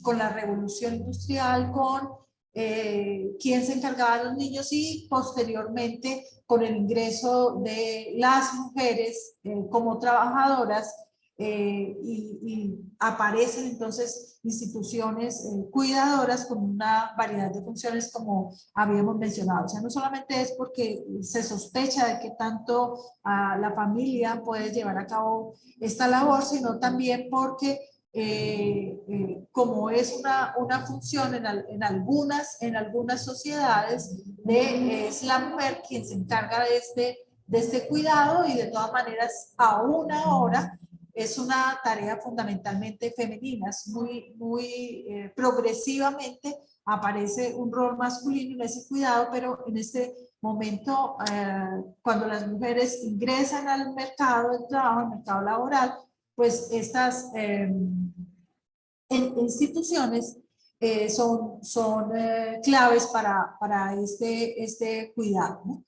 con la revolución industrial, con quién se encargaba de los niños, y posteriormente con el ingreso de las mujeres como trabajadoras, y aparecen entonces instituciones cuidadoras con una variedad de funciones, como habíamos mencionado. O sea, no solamente es porque se sospecha de que tanto la familia puede llevar a cabo esta labor, sino también porque como es una función en algunas sociedades, es la mujer quien se encarga de este cuidado, y de todas maneras aún ahora es una tarea fundamentalmente femenina. Es muy progresivamente aparece un rol masculino en ese cuidado, pero en este momento, cuando las mujeres ingresan al mercado del trabajo, al mercado laboral, pues estas instituciones son claves para este cuidado, ¿no?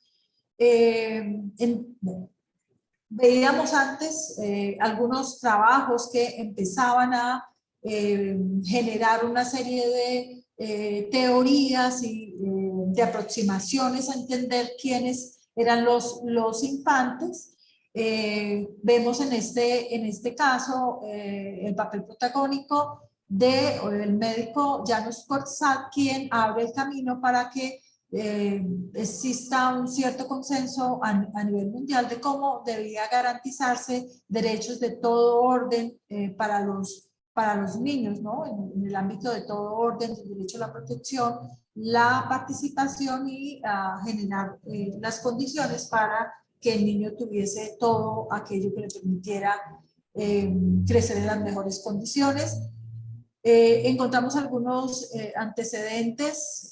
Veíamos antes algunos trabajos que empezaban a generar una serie de teorías y de aproximaciones a entender quiénes eran los infantes. Vemos en este caso el papel protagónico del médico Janusz Korczak, quien abre el camino para que exista un cierto consenso a nivel mundial de cómo debía garantizarse derechos de todo orden para los niños, ¿no? En el ámbito de todo orden, el derecho a la protección, la participación, y a generar las condiciones para que el niño tuviese todo aquello que le permitiera crecer en las mejores condiciones. Encontramos algunos antecedentes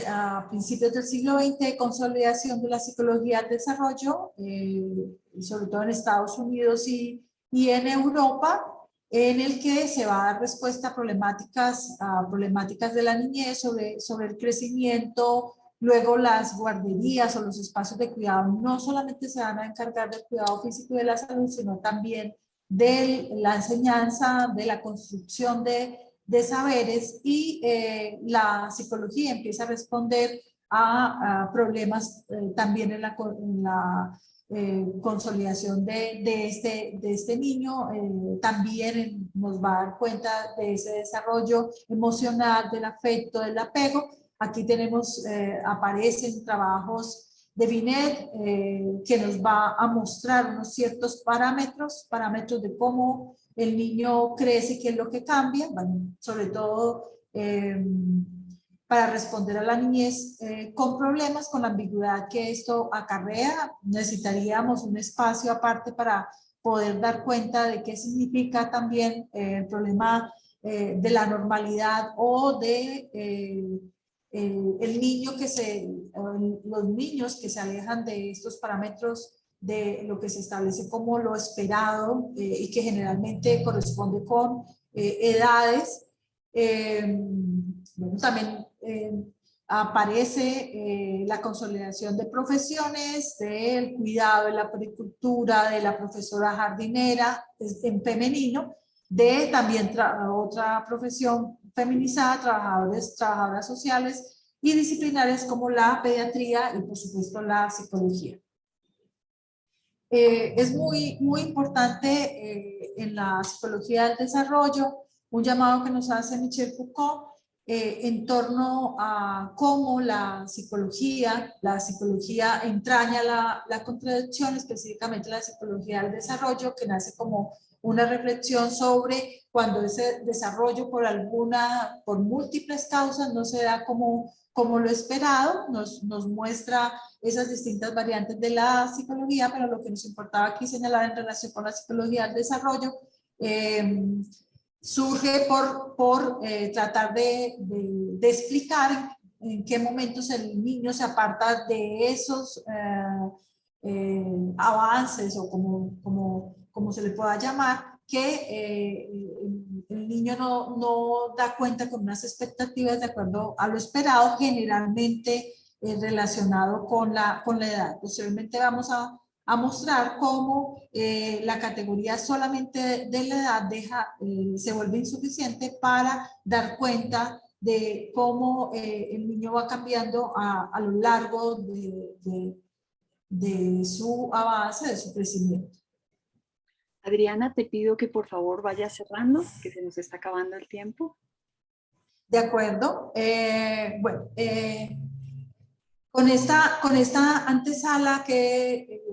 a principios del siglo XX de consolidación de la psicología del desarrollo, sobre todo en Estados Unidos y en Europa, en el que se va a dar respuesta a problemáticas de la niñez, sobre el crecimiento. Luego las guarderías o los espacios de cuidado no solamente se van a encargar del cuidado físico y de la salud, sino también de la enseñanza, de la construcción de saberes, y la psicología empieza a responder a problemas también en la consolidación de este niño. También nos va a dar cuenta de ese desarrollo emocional, del afecto, del apego. Aquí aparecen trabajos de Binet, que nos va a mostrar unos ciertos parámetros de cómo el niño crece y qué es lo que cambia, bueno, sobre todo para responder a la niñez con problemas, con la ambigüedad que esto acarrea. Necesitaríamos un espacio aparte para poder dar cuenta de qué significa también el problema de la normalidad, o de los niños que se alejan de estos parámetros de lo que se establece como lo esperado, y que generalmente corresponde con edades. Bueno, también aparece la consolidación de profesiones, del cuidado, de la pericultura, de la profesora jardinera en femenino, de también otra profesión feminizada, trabajadoras sociales y disciplinares como la pediatría y por supuesto la psicología. Es muy importante en la psicología del desarrollo un llamado que nos hace Michel Foucault en torno a cómo la psicología entraña la contradicción, específicamente la psicología del desarrollo, que nace como una reflexión sobre cuando ese desarrollo por múltiples causas no se da como lo esperado, nos muestra esas distintas variantes de la psicología, pero lo que nos importaba aquí señalar en relación con la psicología del desarrollo, surge por tratar de explicar en qué momentos el niño se aparta de esos avances o como se le pueda llamar, que el niño no da cuenta con unas expectativas de acuerdo a lo esperado, generalmente relacionado con la edad. Posteriormente vamos a mostrar cómo la categoría solamente de la edad se vuelve insuficiente para dar cuenta de cómo el niño va cambiando a lo largo de su avance, de su crecimiento. Adriana, te pido que por favor vayas cerrando, que se nos está acabando el tiempo. De acuerdo. Con esta antesala que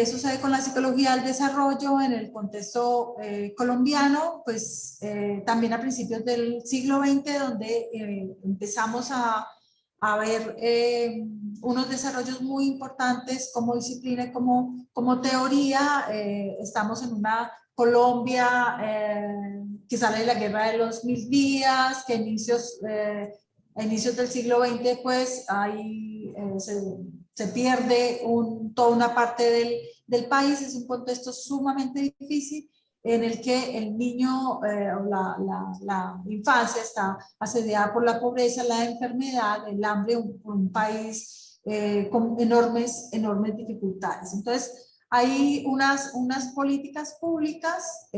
sucede con la psicología del desarrollo en el contexto colombiano, pues también a principios del siglo XX, donde empezamos a ver unos desarrollos muy importantes como disciplina y como teoría. Estamos en una Colombia que sale de la guerra de los 1000 días, que a inicios del siglo XX pues se pierde toda una parte del país. Es un contexto sumamente difícil en el que el niño la infancia está asediada por la pobreza, la enfermedad, el hambre, un país con enormes dificultades. Entonces, hay unas políticas públicas,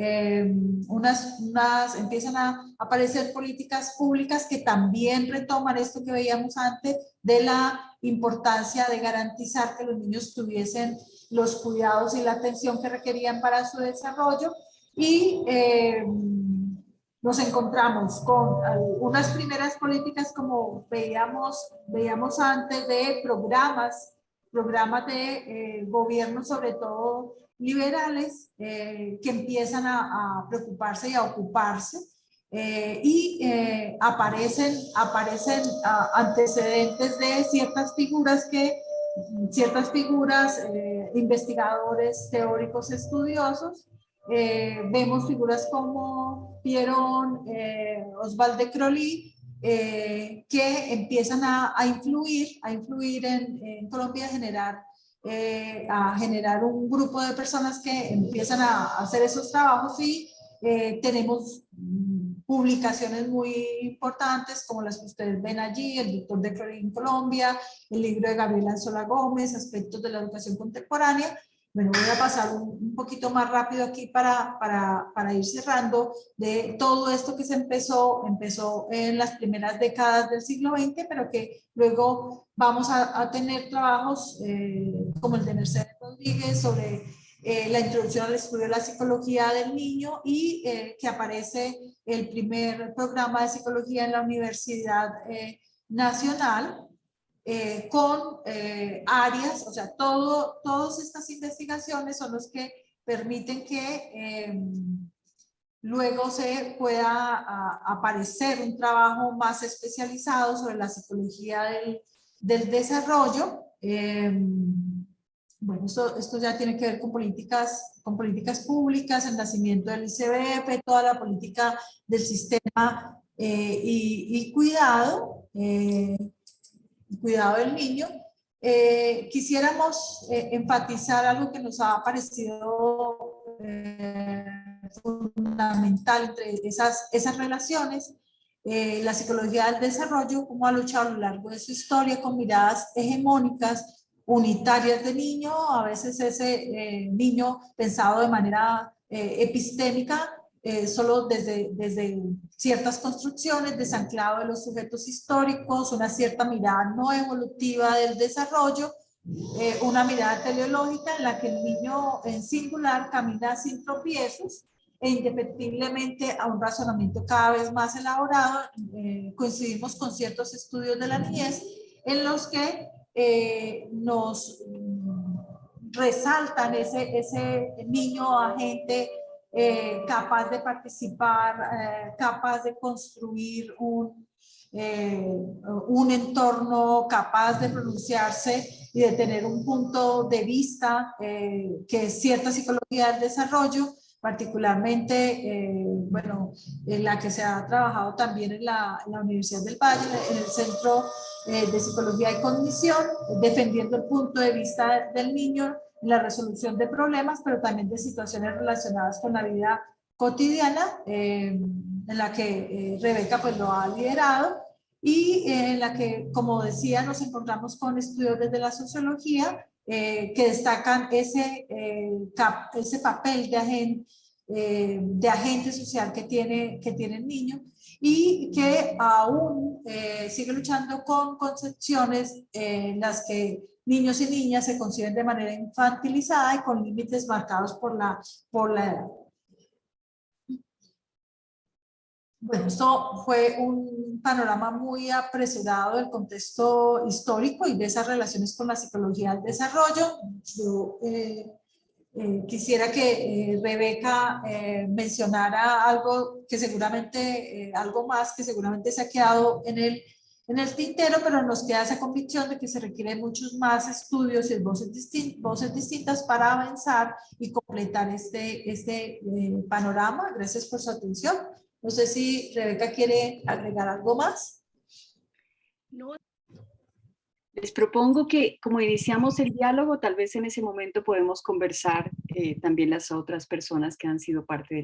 empiezan a aparecer políticas públicas que también retoman esto que veíamos antes de la importancia de garantizar que los niños tuviesen los cuidados y la atención que requerían para su desarrollo. Y nos encontramos con unas primeras políticas, como veíamos antes, de programas de gobierno, sobre todo liberales, que empiezan a preocuparse y a ocuparse, y aparecen antecedentes de ciertas figuras investigadores, teóricos, estudiosos. Vemos figuras como Pierón, Oswald de Crowley, que empiezan a influir en Colombia, a generar un grupo de personas que empiezan a hacer esos trabajos, y tenemos publicaciones muy importantes como las que ustedes ven allí: el Doctor de Crowley en Colombia, el libro de Gabriela Anzola Gómez, Aspectos de la Educación Contemporánea. Bueno, voy a pasar un poquito más rápido aquí para ir cerrando de todo esto que empezó en las primeras décadas del siglo XX, pero que luego vamos a tener trabajos como el de Mercedes Rodríguez sobre la introducción al estudio de la psicología del niño, y que aparece el primer programa de psicología en la Universidad Nacional, con áreas, o sea, todas estas investigaciones son los que permiten que luego se pueda aparecer un trabajo más especializado sobre la psicología del desarrollo. Bueno, esto ya tiene que ver con políticas públicas, el nacimiento del ICBF, toda la política del sistema y cuidado del niño. Quisiéramos enfatizar algo que nos ha parecido fundamental entre esas relaciones. La psicología del desarrollo, cómo ha luchado a lo largo de su historia con miradas hegemónicas, unitarias de niño, a veces ese niño pensado de manera epistémica, solo desde ciertas construcciones, desanclado de los sujetos históricos, una cierta mirada no evolutiva del desarrollo, una mirada teleológica en la que el niño en singular camina sin tropiezos, e indefectiblemente a un razonamiento cada vez más elaborado. Coincidimos con ciertos estudios de la niñez en los que nos resaltan ese niño agente capaz de participar, capaz de construir un entorno, capaz de pronunciarse y de tener un punto de vista que es cierta psicología del desarrollo, particularmente, bueno, en la que se ha trabajado también en la Universidad del Valle, en el Centro de Psicología y Cognición, defendiendo el punto de vista del niño en la resolución de problemas, pero también de situaciones relacionadas con la vida cotidiana, en la que Rebeca pues lo ha liderado, y en la que, como decía, nos encontramos con estudios desde la sociología que destacan ese papel de agente social que tiene el niño, y que aún sigue luchando con concepciones en las que niños y niñas se conciben de manera infantilizada y con límites marcados por la edad. Bueno, esto fue un panorama muy apresurado del contexto histórico y de esas relaciones con la psicología del desarrollo. Yo quisiera que Rebeca mencionara algo que seguramente, algo más que seguramente se ha quedado en el tintero, pero nos queda esa convicción de que se requieren muchos más estudios y voces distintas para avanzar y completar este panorama. Gracias por su atención. No sé si Rebeca quiere agregar algo más. No. Les propongo que, como iniciamos el diálogo, tal vez en ese momento podemos conversar también las otras personas que han sido parte